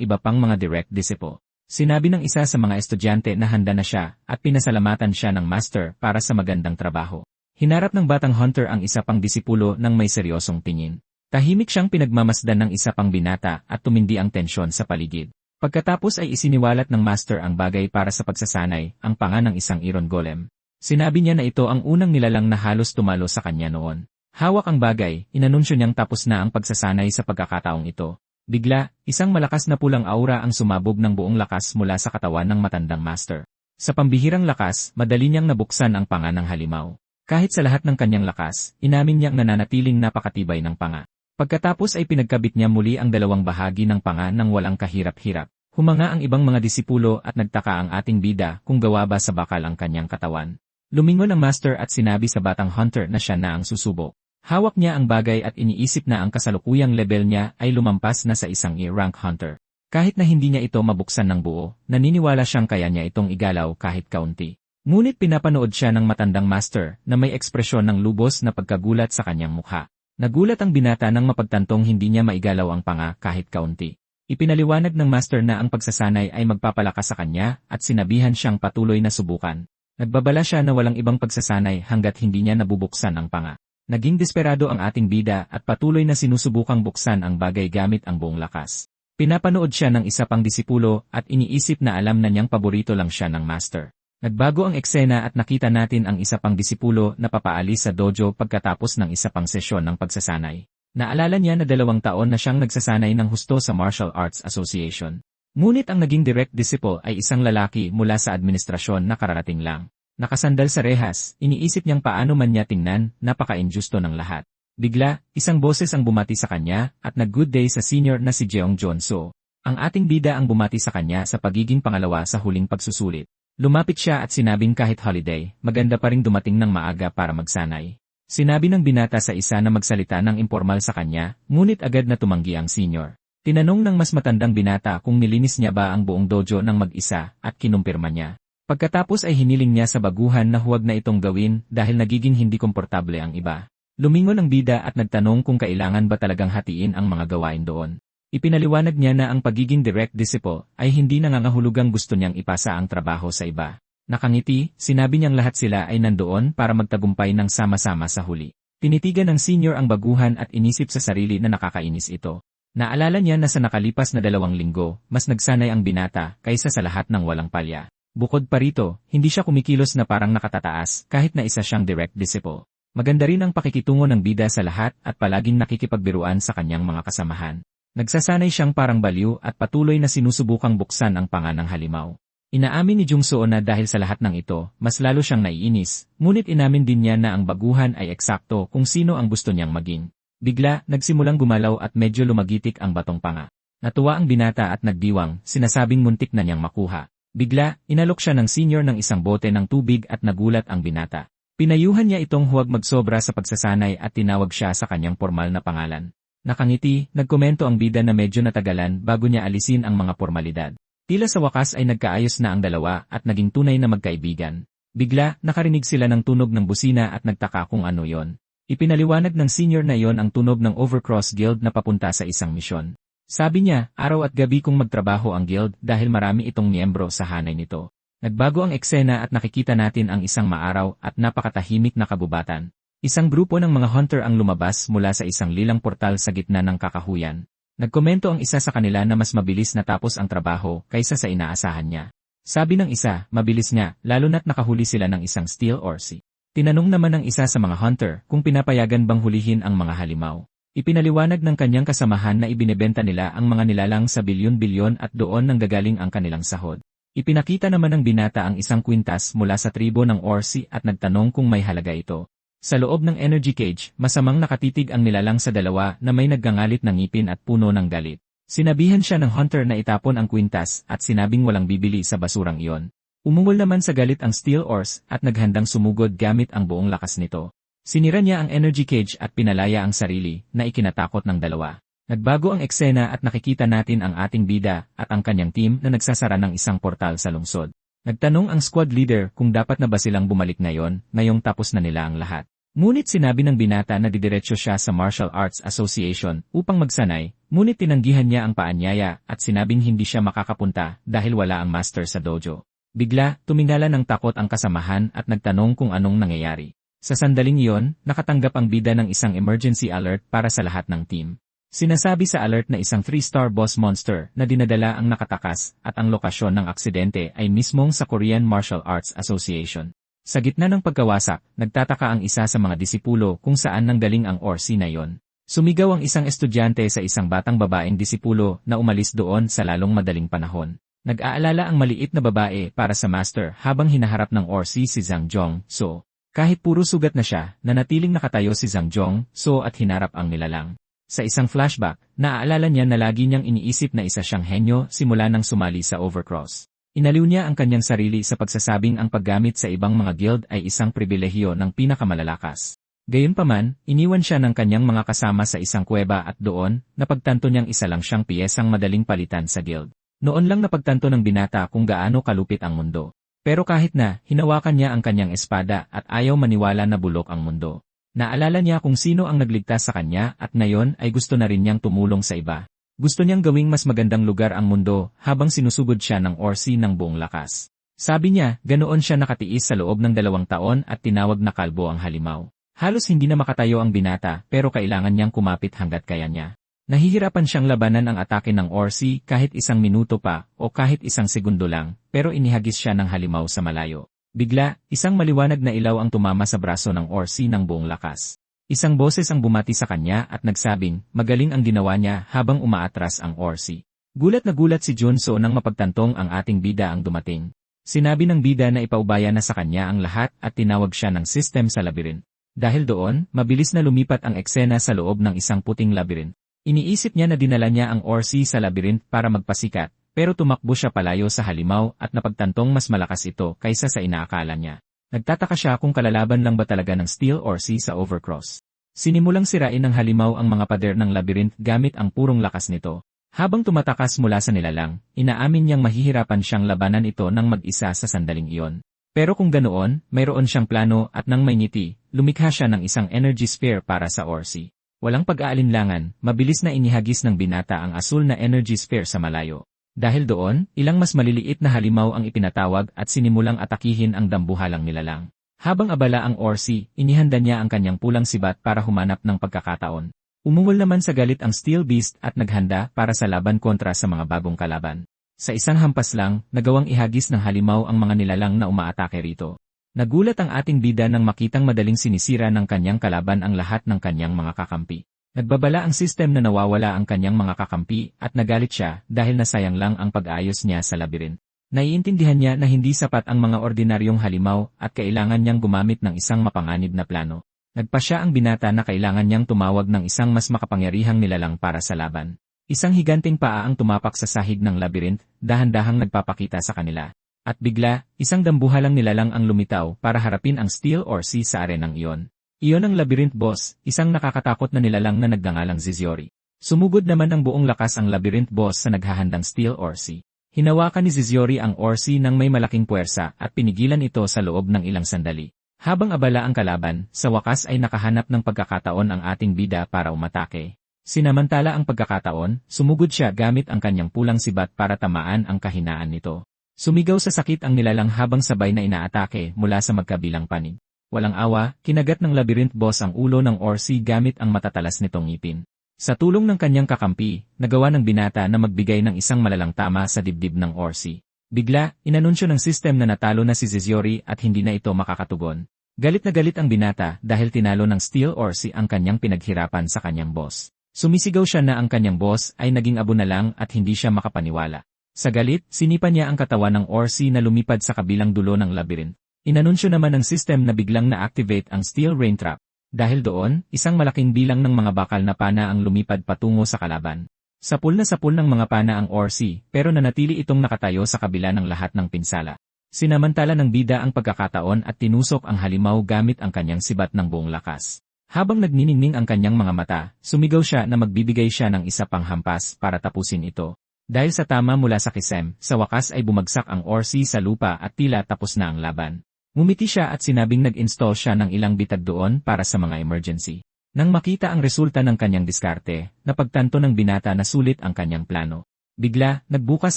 iba pang mga direct disciple. Sinabi ng isa sa mga estudyante na handa na siya at pinasalamatan siya ng master para sa magandang trabaho. Hinarap ng batang hunter ang isa pang disipulo ng may seryosong tingin. Tahimik siyang pinagmamasdan ng isa pang binata at tumindi ang tensyon sa paligid. Pagkatapos ay isiniwalat ng master ang bagay para sa pagsasanay, ang panga ng isang iron golem. Sinabi niya na ito ang unang nilalang na halos tumalo sa kanya noon. Hawak ang bagay, inanunsyo niyang tapos na ang pagsasanay sa pagkakataong ito. Bigla, isang malakas na pulang aura ang sumabog ng buong lakas mula sa katawan ng matandang master. Sa pambihirang lakas, madali niyang nabuksan ang panga ng halimaw. Kahit sa lahat ng kanyang lakas, inamin niyang nananatiling napakatibay ng panga. Pagkatapos ay pinagkabit niya muli ang dalawang bahagi ng panga ng walang kahirap-hirap. Humanga ang ibang mga disipulo at nagtaka ang ating bida kung gawa ba sa bakal ang kanyang katawan. Lumingon ang master at sinabi sa batang hunter na siya na ang susubok. Hawak niya ang bagay at iniisip na ang kasalukuyang level niya ay lumampas na sa isang E-rank hunter. Kahit na hindi niya ito mabuksan ng buo, naniniwala siyang kaya niya itong igalaw kahit kaunti. Ngunit pinapanood siya ng matandang master na may ekspresyon ng lubos na pagkagulat sa kanyang mukha. Nagulat ang binata nang mapagtantong hindi niya maigalaw ang panga kahit kaunti. Ipinaliwanag ng master na ang pagsasanay ay magpapalakas sa kanya at sinabihan siyang patuloy na subukan. Nagbabala siya na walang ibang pagsasanay hanggat hindi niya nabubuksan ang panga. Naging desperado ang ating bida at patuloy na sinusubukang buksan ang bagay gamit ang buong lakas. Pinapanood siya ng isa pang disipulo at iniisip na alam na niyang paborito lang siya ng master. Nagbago ang eksena at nakita natin ang isa pang disipulo na papaalis sa dojo pagkatapos ng isa pang sesyon ng pagsasanay. Naalala niya na 2 taon na siyang nagsasanay ng husto sa Martial Arts Association. Ngunit ang naging direct disciple ay isang lalaki mula sa administrasyon na kararating lang. Nakasandal sa rehas, iniisip niyang paano man niya tingnan, napaka-injusto ng lahat. Bigla, isang boses ang bumati sa kanya at nag-good day sa senior na si Jeong Jonso. Ang ating bida ang bumati sa kanya sa pagiging pangalawa sa huling pagsusulit. Lumapit siya at sinabing kahit holiday, maganda pa ring dumating ng maaga para magsanay. Sinabi ng binata sa isa na magsalita ng impormal sa kanya, ngunit agad na tumanggi ang senior. Tinanong ng mas matandang binata kung nilinis niya ba ang buong dojo ng mag-isa at kinumpirma niya. Pagkatapos ay hiniling niya sa baguhan na huwag na itong gawin dahil nagiging hindi komportable ang iba. Lumingon ang bida at nagtanong kung kailangan ba talagang hatiin ang mga gawain doon. Ipinaliwanag niya na ang pagiging direct disciple ay hindi nangangahulugang gusto niyang ipasa ang trabaho sa iba. Nakangiti, sinabi niyang lahat sila ay nandoon para magtagumpay ng sama-sama sa huli. Tinitigan ng senior ang baguhan at inisip sa sarili na nakakainis ito. Naalala niya na sa nakalipas na 2 linggo, mas nagsanay ang binata kaysa sa lahat ng walang palya. Bukod pa rito, hindi siya kumikilos na parang nakatataas kahit na isa siyang direct disciple. Maganda rin ang pakikitungo ng bida sa lahat at palaging nakikipagbiruan sa kanyang mga kasamahan. Nagsasanay siyang parang baliw at patuloy na sinusubukang buksan ang panga ng halimaw. Inaamin ni Jungso na dahil sa lahat ng ito, mas lalo siyang naiinis, ngunit inamin din niya na ang baguhan ay eksakto kung sino ang gusto niyang maging. Bigla, nagsimulang gumalaw at medyo lumagitik ang batong panga. Natuwa ang binata at nagdiwang, sinasabing muntik na niyang makuha. Bigla, inalok siya ng senior ng isang bote ng tubig at nagulat ang binata. Pinayuhan niya itong huwag magsobra sa pagsasanay at tinawag siya sa kanyang formal na pangalan. Nakangiti, nagkomento ang bida na medyo natagalan bago niya alisin ang mga formalidad. Tila sa wakas ay nagkaayos na ang dalawa at naging tunay na magkaibigan. Bigla, nakarinig sila ng tunog ng busina at nagtaka kung ano yon. Ipinaliwanag ng senior na yon ang tunog ng Overcross Guild na papunta sa isang misyon. Sabi niya, araw at gabi kung magtrabaho ang guild dahil marami itong miyembro sa hanay nito. Nagbago ang eksena at nakikita natin ang isang maaraw at napakatahimik na kabubatan. Isang grupo ng mga hunter ang lumabas mula sa isang lilang portal sa gitna ng kakahuyan. Nagkomento ang isa sa kanila na mas mabilis natapos ang trabaho kaysa sa inaasahan niya. Sabi ng isa, mabilis nga, lalo na't nakahuli sila ng isang steel orsi. Tinanong naman ng isa sa mga hunter kung pinapayagan bang hulihin ang mga halimaw. Ipinaliwanag ng kanyang kasamahan na ibinebenta nila ang mga nilalang sa bilyon-bilyon at doon nanggagaling ang kanilang sahod. Ipinakita naman ng binata ang isang kwintas mula sa tribo ng orsi at nagtanong kung may halaga ito. Sa loob ng energy cage, masamang nakatitig ang nilalang sa dalawa na may naggangalit ng ngipin at puno ng galit. Sinabihan siya ng hunter na itapon ang kwintas at sinabing walang bibili sa basurang iyon. Umungol naman sa galit ang Steel Ors at naghandang sumugod gamit ang buong lakas nito. Sinira niya ang energy cage at pinalaya ang sarili na ikinatakot ng dalawa. Nagbago ang eksena at nakikita natin ang ating bida at ang kanyang team na nagsasara ng isang portal sa lungsod. Nagtanong ang squad leader kung dapat na ba silang bumalik ngayong tapos na nila ang lahat. Ngunit sinabi ng binata na didiretso siya sa Martial Arts Association upang magsanay, ngunit tinanggihan niya ang paanyaya at sinabing hindi siya makakapunta dahil wala ang master sa dojo. Bigla, tumingala ng takot ang kasamahan at nagtanong kung anong nangyayari. Sa sandaling iyon, nakatanggap ang bida ng isang emergency alert para sa lahat ng team. Sinasabi sa alert na isang 3-star boss monster na dinadala ang nakatakas at ang lokasyon ng aksidente ay mismong sa Korean Martial Arts Association. Sa gitna ng pagkawasak, nagtataka ang isa sa mga disipulo kung saan nanggaling ang Orsi na iyon. Sumigaw ang isang estudyante sa isang batang babaeng disipulo na umalis doon sa lalong madaling panahon. Nag-aalala ang maliit na babae para sa master habang hinaharap ng Orsi si Zhang Jong-so. Kahit puro sugat na siya, nanatiling nakatayo si Zhang Jong-so at hinarap ang nilalang. Sa isang flashback, naaalala niya na lagi niyang iniisip na isa siyang henyo simula nang sumali sa Overcross. Inaliw niya ang kanyang sarili sa pagsasabing ang paggamit sa ibang mga guild ay isang pribilehiyo ng pinakamalalakas. Gayunpaman, iniwan siya ng kanyang mga kasama sa isang kuweba at doon, napagtanto niyang isa lang siyang piyesang madaling palitan sa guild. Noon lang napagtanto ng binata kung gaano kalupit ang mundo. Pero kahit na, hinawakan niya ang kanyang espada at ayaw maniwala na bulok ang mundo. Naalala niya kung sino ang nagligtas sa kanya at ngayon ay gusto na rin niyang tumulong sa iba. Gusto niyang gawing mas magandang lugar ang mundo habang sinusugod siya ng Orsi ng buong lakas. Sabi niya, ganoon siya nakatiis sa loob ng 2 taon at tinawag na kalbo ang halimaw. Halos hindi na makatayo ang binata pero kailangan niyang kumapit hanggat kaya niya. Nahihirapan siyang labanan ang atake ng Orsi kahit 1 minuto pa o kahit 1 segundo lang, pero inihagis siya ng halimaw sa malayo. Bigla, isang maliwanag na ilaw ang tumama sa braso ng Orsi ng buong lakas. Isang boses ang bumati sa kanya at nagsabing, magaling ang ginawa niya habang umaatras ang Orsi. Gulat na gulat si Junso nang mapagtantong ang ating bida ang dumating. Sinabi ng bida na ipaubaya na sa kanya ang lahat at tinawag siya ng system sa labirin. Dahil doon, mabilis na lumipat ang eksena sa loob ng isang puting labirin. Iniisip niya na dinala niya ang Orsi sa labyrinth para magpasikat, pero tumakbo siya palayo sa halimaw at napagtantong mas malakas ito kaysa sa inaakala niya. Nagtataka siya kung kalalaban lang ba talaga ng Steel Orsi sa Overcross. Sinimulang sirain ng halimaw ang mga pader ng labyrinth gamit ang purong lakas nito. Habang tumatakas mula sa nilalang, inaamin niyang mahihirapan siyang labanan ito ng mag-isa sa sandaling iyon. Pero kung ganoon, mayroon siyang plano at nang may ngiti, lumikha siya ng isang energy sphere para sa Orsi. Walang pag-aalinlangan, mabilis na inihagis ng binata ang asul na energy sphere sa malayo. Dahil doon, ilang mas maliliit na halimaw ang ipinatawag at sinimulang atakihin ang dambuhalang nilalang. Habang abala ang Orsi, inihanda niya ang kanyang pulang sibat para humanap ng pagkakataon. Umungol naman sa galit ang Steel Beast at naghanda para sa laban kontra sa mga bagong kalaban. Sa isang hampas lang, nagawang ihagis ng halimaw ang mga nilalang na umaatake rito. Nagulat ang ating bida nang makitang madaling sinisira ng kanyang kalaban ang lahat ng kanyang mga kakampi. Nagbabala ang system na nawawala ang kanyang mga kakampi at nagalit siya dahil nasayang lang ang pag-ayos niya sa labirin. Naiintindihan niya na hindi sapat ang mga ordinaryong halimaw at kailangan niyang gumamit ng isang mapanganib na plano. Nagpasya ang binata na kailangan niyang tumawag ng isang mas makapangyarihang nilalang para sa laban. Isang higanting paa ang tumapak sa sahig ng labirinth, dahan-dahang nagpapakita sa kanila. At bigla, isang dambuhalang nilalang ang lumitaw para harapin ang Steel Orsi sa arenang iyon. Iyon ang labyrinth boss, isang nakakatakot na nilalang na nagngangalang Zizori. Sumugod naman ang buong lakas ang labyrinth boss sa naghahandang Steel Orsi. Hinawakan ni Zizori ang Orsi ng may malaking puwersa at pinigilan ito sa loob ng ilang sandali. Habang abala ang kalaban, sa wakas ay nakahanap ng pagkakataon ang ating bida para umatake. Sinamantala ang pagkakataon, sumugod siya gamit ang kanyang pulang sibat para tamaan ang kahinaan nito. Sumigaw sa sakit ang nilalang habang sabay na inaatake mula sa magkabilang panig. Walang awa, kinagat ng labyrinth boss ang ulo ng Orsi gamit ang matatalas nitong ngipin. Sa tulong ng kanyang kakampi, nagawa ng binata na magbigay ng isang malalang tama sa dibdib ng Orsi. Bigla, inanunsyo ng system na natalo na si Zizori at hindi na ito makakatugon. Galit na galit ang binata dahil tinalo ng Steel Orsi ang kanyang pinaghirapan sa kanyang boss. Sumisigaw siya na ang kanyang boss ay naging abo na lang at hindi siya makapaniwala. Sa galit, sinipa niya ang katawan ng Orsi na lumipad sa kabilang dulo ng labyrinth. Inanunsyo naman ng system na biglang na-activate ang Steel Rain Trap. Dahil doon, isang malaking bilang ng mga bakal na pana ang lumipad patungo sa kalaban. Sapul na sapul ng mga pana ang Orsi, pero nanatili itong nakatayo sa kabila ng lahat ng pinsala. Sinamantala ng bida ang pagkakataon at tinusok ang halimaw gamit ang kanyang sibat ng buong lakas. Habang nagniningning ang kanyang mga mata, sumigaw siya na magbibigay siya ng isa pang hampas para tapusin ito. Dahil sa tama mula sa kisem, sa wakas ay bumagsak ang Orsi sa lupa at tila tapos na ang laban. Ngumiti siya at sinabing nag-install siya ng ilang bitag doon para sa mga emergency. Nang makita ang resulta ng kanyang diskarte, napagtanto ng binata na sulit ang kanyang plano. Bigla, nagbukas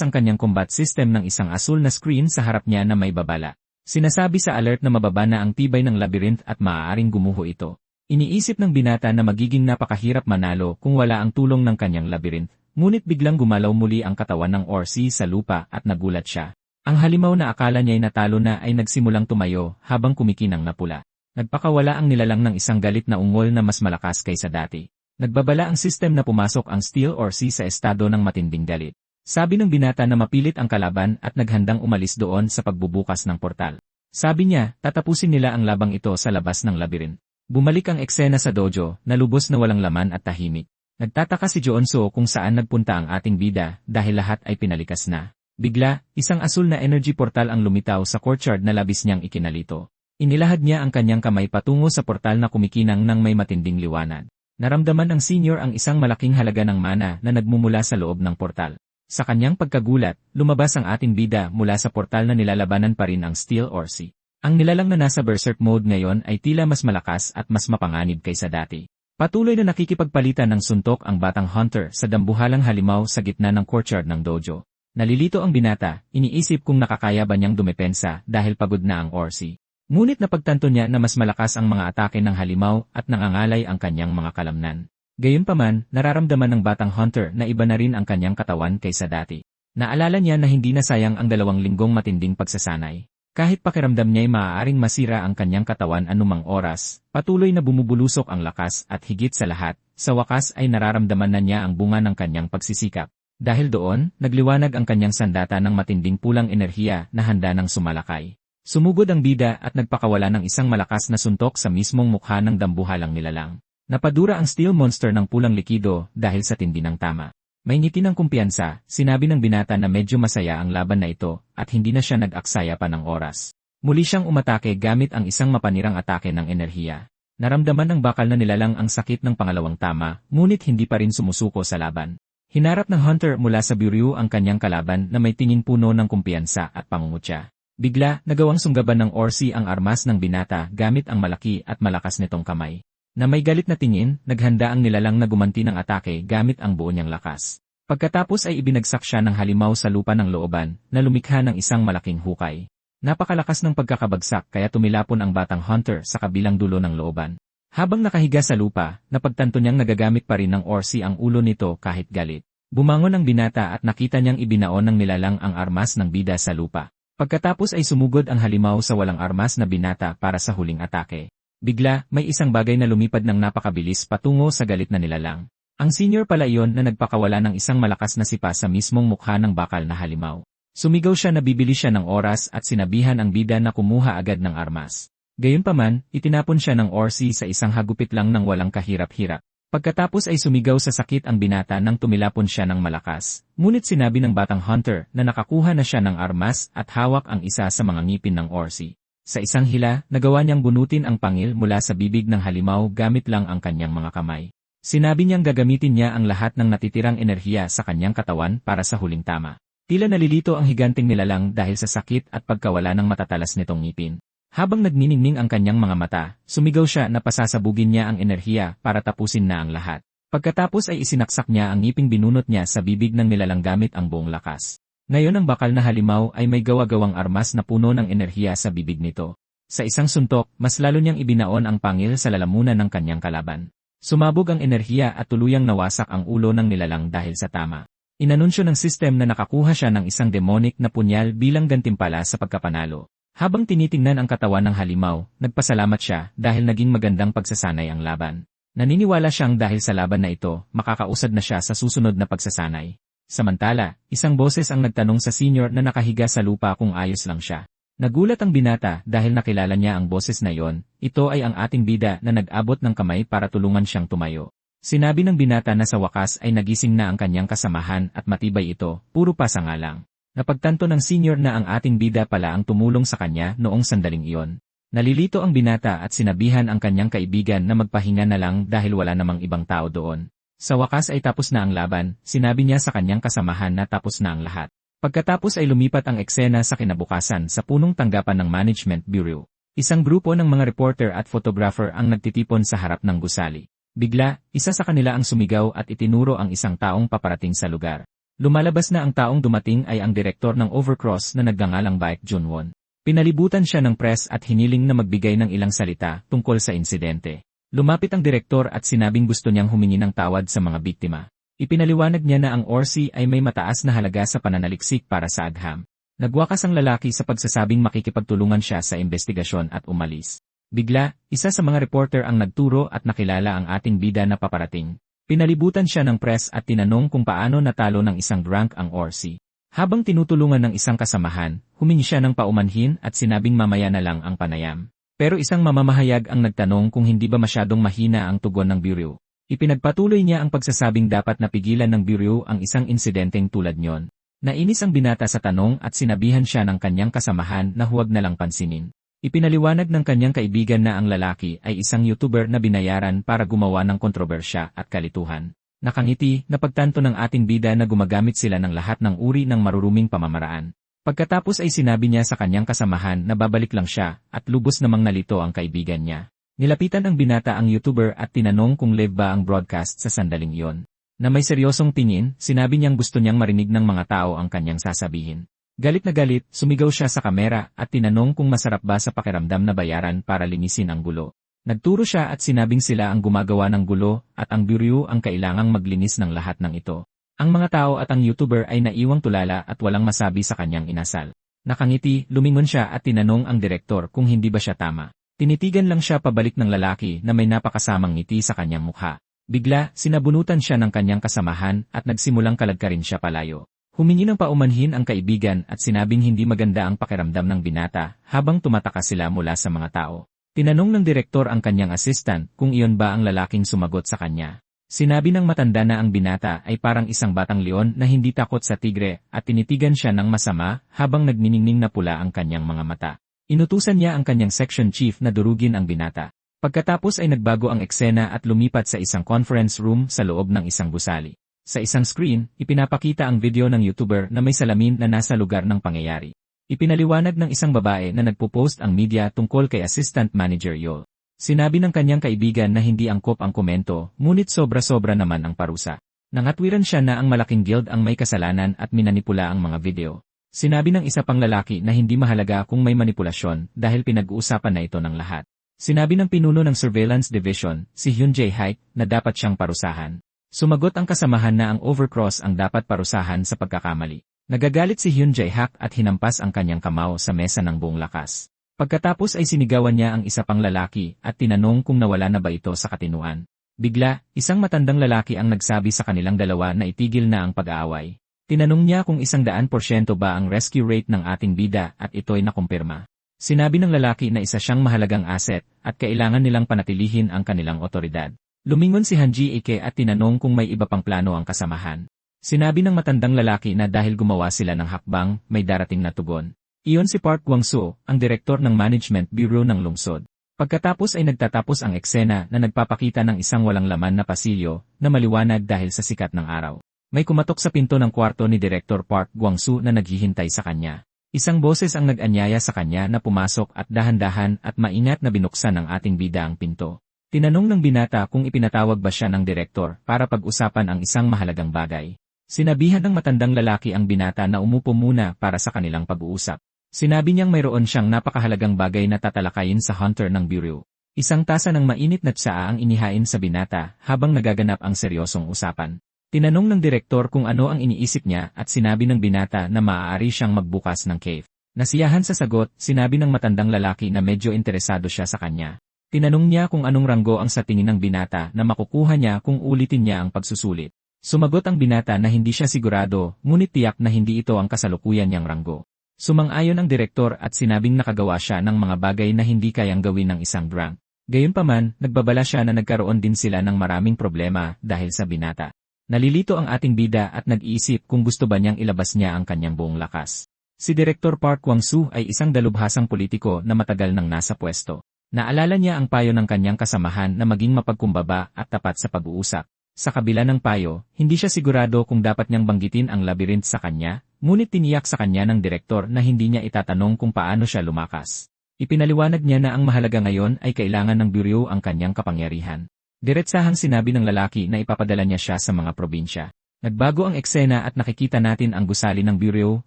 ang kanyang combat system ng isang asul na screen sa harap niya na may babala. Sinasabi sa alert na mababa na ang tibay ng labyrinth at maaaring gumuho ito. Iniisip ng binata na magiging napakahirap manalo kung wala ang tulong ng kanyang labyrinth, ngunit biglang gumalaw muli ang katawan ng Orsi sa lupa at nagulat siya. Ang halimaw na akala niya'y natalo na ay nagsimulang tumayo habang kumikinang na pula. Nagpakawala ang nilalang ng isang galit na ungol na mas malakas kaysa dati. Nagbabala ang system na pumasok ang Steel Orsi sa estado ng matinding galit. Sabi ng binata na mapilit ang kalaban at naghandang umalis doon sa pagbubukas ng portal. Sabi niya, tatapusin nila ang labang ito sa labas ng labyrinth. Bumalik ang eksena sa dojo, na lubos na walang laman at tahimik. Nagtataka si Joonso kung saan nagpunta ang ating bida dahil lahat ay pinalikas na. Bigla, isang asul na energy portal ang lumitaw sa courtyard na labis niyang ikinalito. Inilahad niya ang kanyang kamay patungo sa portal na kumikinang ng may matinding liwanag. Naramdaman ng senior ang isang malaking halaga ng mana na nagmumula sa loob ng portal. Sa kanyang pagkagulat, lumabas ang ating bida mula sa portal na nilalabanan pa rin ang Steel Orsi. Ang nilalang na nasa berserk mode ngayon ay tila mas malakas at mas mapanganib kaysa dati. Patuloy na nakikipagpalitan ng suntok ang batang hunter sa dambuhalang halimaw sa gitna ng courtyard ng dojo. Nalilito ang binata, iniisip kung nakakaya ba niyang dumepensa dahil pagod na ang Orsi. Ngunit napagtanto niya na mas malakas ang mga atake ng halimaw at nangangalay ang kanyang mga kalamnan. Gayunpaman, nararamdaman ng batang hunter na iba na rin ang kanyang katawan kaysa dati. Naalala niya na hindi na sayang ang 2 linggong matinding pagsasanay. Kahit pakiramdam niya'y maaaring masira ang kanyang katawan anumang oras, patuloy na bumubulusok ang lakas at higit sa lahat, sa wakas ay nararamdaman na niya ang bunga ng kanyang pagsisikap. Dahil doon, nagliwanag ang kanyang sandata ng matinding pulang enerhiya na handa ng sumalakay. Sumugod ang bida at nagpakawala ng isang malakas na suntok sa mismong mukha ng dambuhalang nilalang. Napadura ang steel monster ng pulang likido dahil sa tindi ng tama. May ngiti ng kumpiyansa, sinabi ng binata na medyo masaya ang laban na ito at hindi na siya nag-aksaya pa ng oras. Muli siyang umatake gamit ang isang mapanirang atake ng enerhiya. Naramdaman ng bakal na nilalang ang sakit ng pangalawang tama, ngunit hindi pa rin sumusuko sa laban. Hinarap ng hunter mula sa Buryu ang kanyang kalaban na may tingin puno ng kumpiyansa at pangungutya. Bigla, nagawang sunggaban ng Orsi ang armas ng binata gamit ang malaki at malakas nitong kamay. Na may galit na tingin, naghanda ang nilalang na gumanti ng atake gamit ang buo niyang lakas. Pagkatapos ay ibinagsak siya ng halimaw sa lupa ng looban, na lumikha ng isang malaking hukay. Napakalakas ng pagkakabagsak kaya tumilapon ang batang hunter sa kabilang dulo ng looban. Habang nakahiga sa lupa, napagtanto niyang nagagamit pa rin ng Orsi ang ulo nito kahit galit. Bumangon ang binata at nakita niyang ibinaon ng nilalang ang armas ng bida sa lupa. Pagkatapos ay sumugod ang halimaw sa walang armas na binata para sa huling atake. Bigla, may isang bagay na lumipad ng napakabilis patungo sa galit na nilalang. Ang senior pala iyon na nagpakawala ng isang malakas na sipa sa mismong mukha ng bakal na halimaw. Sumigaw siya na bibili siya ng oras at sinabihan ang bida na kumuha agad ng armas. Gayunpaman, itinapon siya ng Orsi sa isang hagupit lang ng walang kahirap-hirap. Pagkatapos ay sumigaw sa sakit ang binata nang tumilapon siya ng malakas. Ngunit sinabi ng batang hunter na nakakuha na siya ng armas at hawak ang isa sa mga ngipin ng Orsi. Sa isang hila, nagawa niyang bunutin ang pangil mula sa bibig ng halimaw gamit lang ang kanyang mga kamay. Sinabi niyang gagamitin niya ang lahat ng natitirang enerhiya sa kanyang katawan para sa huling tama. Tila nalilito ang higanting nilalang dahil sa sakit at pagkawala ng matatalas nitong ngipin. Habang nagniningning ang kanyang mga mata, sumigaw siya na pasasabugin niya ang enerhiya para tapusin na ang lahat. Pagkatapos ay isinaksak niya ang ngiping binunot niya sa bibig ng nilalang gamit ang buong lakas. Ngayon ang bakal na halimaw ay may gawa-gawang armas na puno ng enerhiya sa bibig nito. Sa isang suntok, mas lalo niyang ibinaon ang pangil sa lalamunan ng kanyang kalaban. Sumabog ang enerhiya at tuluyang nawasak ang ulo ng nilalang dahil sa tama. Inanunsyo ng system na nakakuha siya ng isang demonic na punyal bilang gantimpala sa pagkapanalo. Habang tinitingnan ang katawan ng halimaw, nagpasalamat siya dahil naging magandang pagsasanay ang laban. Naniniwala siyang dahil sa laban na ito, makakausad na siya sa susunod na pagsasanay. Samantala, isang boses ang nagtanong sa senior na nakahiga sa lupa kung ayos lang siya. Nagulat ang binata dahil nakilala niya ang boses na iyon, ito ay ang ating bida na nag-abot ng kamay para tulungan siyang tumayo. Sinabi ng binata na sa wakas ay nagising na ang kanyang kasamahan at matibay ito, puro pasanga lang. Napagtanto ng senior na ang ating bida pala ang tumulong sa kanya noong sandaling iyon. Nalilito ang binata at sinabihan ang kanyang kaibigan na magpahinga na lang dahil wala namang ibang tao doon. Sa wakas ay tapos na ang laban, sinabi niya sa kanyang kasamahan na tapos na ang lahat. Pagkatapos ay lumipat ang eksena sa kinabukasan sa punong tanggapan ng Management Bureau. Isang grupo ng mga reporter at photographer ang nagtitipon sa harap ng gusali. Bigla, isa sa kanila ang sumigaw at itinuro ang isang taong paparating sa lugar. Lumalabas na ang taong dumating ay ang direktor ng Overcross na nagngangalang Baek Junwon. Pinalibutan siya ng press at hiniling na magbigay ng ilang salita tungkol sa insidente. Lumapit ang direktor at sinabing gusto niyang humingi ng tawad sa mga biktima. Ipinaliwanag niya na ang ORC ay may mataas na halaga sa pananaliksik para sa agham. Nagwakas ang lalaki sa pagsasabing makikipagtulungan siya sa investigasyon at umalis. Bigla, isa sa mga reporter ang nagturo at nakilala ang ating bida na paparating. Pinalibutan siya ng press at tinanong kung paano natalo ng isang drunk ang ORC. Habang tinutulungan ng isang kasamahan, humingi siya ng paumanhin at sinabing mamaya na lang ang panayam. Pero isang mamamahayag ang nagtanong kung hindi ba masyadong mahina ang tugon ng Bureau. Ipinagpatuloy niya ang pagsasabing dapat napigilan ng Bureau ang isang insidenteng tulad niyon. Nainis ang binata sa tanong at sinabihan siya ng kanyang kasamahan na huwag na lang pansinin. Ipinaliwanag ng kanyang kaibigan na ang lalaki ay isang YouTuber na binayaran para gumawa ng kontrobersya at kalituhan. Nakangiti, napagtanto ng ating bida na gumagamit sila ng lahat ng uri ng maruruming pamamaraan. Pagkatapos ay sinabi niya sa kanyang kasamahan na babalik lang siya at lubos namang nalito ang kaibigan niya. Nilapitan ng binata ang YouTuber at tinanong kung live ba ang broadcast sa sandaling iyon. Na may seryosong tingin, sinabi niyang gusto niyang marinig ng mga tao ang kanyang sasabihin. Galit na galit, sumigaw siya sa kamera at tinanong kung masarap ba sa pakiramdam na bayaran para linisin ang gulo. Nagturo siya at sinabing sila ang gumagawa ng gulo at ang Bureau ang kailangang maglinis ng lahat ng ito. Ang mga tao at ang YouTuber ay naiwang tulala at walang masabi sa kanyang inasal. Nakangiti, lumingon siya at tinanong ang direktor kung hindi ba siya tama. Tinitigan lang siya pabalik ng lalaki na may napakasamang ngiti sa kanyang mukha. Bigla, sinabunutan siya ng kanyang kasamahan at nagsimulang kaladkarin siya palayo. Humingi ng paumanhin ang kaibigan at sinabing hindi maganda ang pakiramdam ng binata habang tumatakas sila mula sa mga tao. Tinanong ng direktor ang kanyang assistant kung iyon ba ang lalaking sumagot sa kanya. Sinabi ng matanda na ang binata ay parang isang batang leon na hindi takot sa tigre at tinitigan siya ng masama habang nagniningning na pula ang kanyang mga mata. Inutusan niya ang kanyang section chief na durugin ang binata. Pagkatapos ay nagbago ang eksena at lumipat sa isang conference room sa loob ng isang gusali. Sa isang screen, ipinapakita ang video ng YouTuber na may salamin na nasa lugar ng pangyayari. Ipinaliwanag ng isang babae na nagpo-post ang media tungkol kay Assistant Manager Yol. Sinabi ng kanyang kaibigan na hindi angkop ang komento, ngunit sobra-sobra naman ang parusa. Nangatwiran siya na ang malaking guild ang may kasalanan at minanipula ang mga video. Sinabi ng isa pang lalaki na hindi mahalaga kung may manipulasyon dahil pinag-uusapan na ito ng lahat. Sinabi ng pinuno ng Surveillance Division, si Hyun Jae-haik, na dapat siyang parusahan. Sumagot ang kasamahan na ang Overcross ang dapat parusahan sa pagkakamali. Nagagalit si Hyun Jae-haik at hinampas ang kanyang kamao sa mesa ng buong lakas. Pagkatapos ay sinigawan niya ang isa pang lalaki at tinanong kung nawala na ba ito sa katinuan. Bigla, isang matandang lalaki ang nagsabi sa kanilang dalawa na itigil na ang pag-aaway. Tinanong niya kung 100% ba ang rescue rate ng ating bida at ito'y nakumpirma. Sinabi ng lalaki na isa siyang mahalagang asset at kailangan nilang panatilihin ang kanilang otoridad. Lumingon si Han Ji-ike at tinanong kung may iba pang plano ang kasamahan. Sinabi ng matandang lalaki na dahil gumawa sila ng hakbang, may darating na tugon. Iyon si Park Gwang-soo, ang direktor ng Management Bureau ng lungsod. Pagkatapos ay nagtatapos ang eksena na nagpapakita ng isang walang laman na pasilyo na maliwanag dahil sa sikat ng araw. May kumatok sa pinto ng kwarto ni Director Park Gwang-soo na naghihintay sa kanya. Isang boses ang nag-anyaya sa kanya na pumasok at dahan-dahan at maingat na binuksan ng ating bida ang pinto. Tinanong ng binata kung ipinatawag ba siya ng direktor para pag-usapan ang isang mahalagang bagay. Sinabihan ng matandang lalaki ang binata na umupo muna para sa kanilang pag-uusap. Sinabi niyang mayroon siyang napakahalagang bagay na tatalakayin sa hunter ng Bureau. Isang tasa ng mainit na tsaa ang inihain sa binata habang nagaganap ang seryosong usapan. Tinanong ng direktor kung ano ang iniisip niya at sinabi ng binata na maaari siyang magbukas ng cave. Nasiyahan sa sagot, sinabi ng matandang lalaki na medyo interesado siya sa kanya. Tinanong niya kung anong ranggo ang sa tingin ng binata na makukuha niya kung ulitin niya ang pagsusulit. Sumagot ang binata na hindi siya sigurado, ngunit tiyak na hindi ito ang kasalukuyan niyang ranggo. Sumang-ayon ang direktor at sinabing nakagawa siya ng mga bagay na hindi kayang gawin ng isang drunk. Gayunpaman, nagbabala siya na nagkaroon din sila ng maraming problema dahil sa binata. Nalilito ang ating bida at nag-iisip kung gusto ba niyang ilabas niya ang kanyang buong lakas. Si Direktor Park Kwang-soo ay isang dalubhasang politiko na matagal nang nasa pwesto. Naalala niya ang payo ng kanyang kasamahan na maging mapagkumbaba at tapat sa pag-uusap. Sa kabila ng payo, hindi siya sigurado kung dapat niyang banggitin ang labyrinth sa kanya, ngunit tiniyak sa kanya ng direktor na hindi niya itatanong kung paano siya lumakas. Ipinaliwanag niya na ang mahalaga ngayon ay kailangan ng bureau ang kanyang kapangyarihan. Diretsahang sinabi ng lalaki na ipapadala niya siya sa mga probinsya. Nagbago ang eksena at nakikita natin ang gusali ng bureau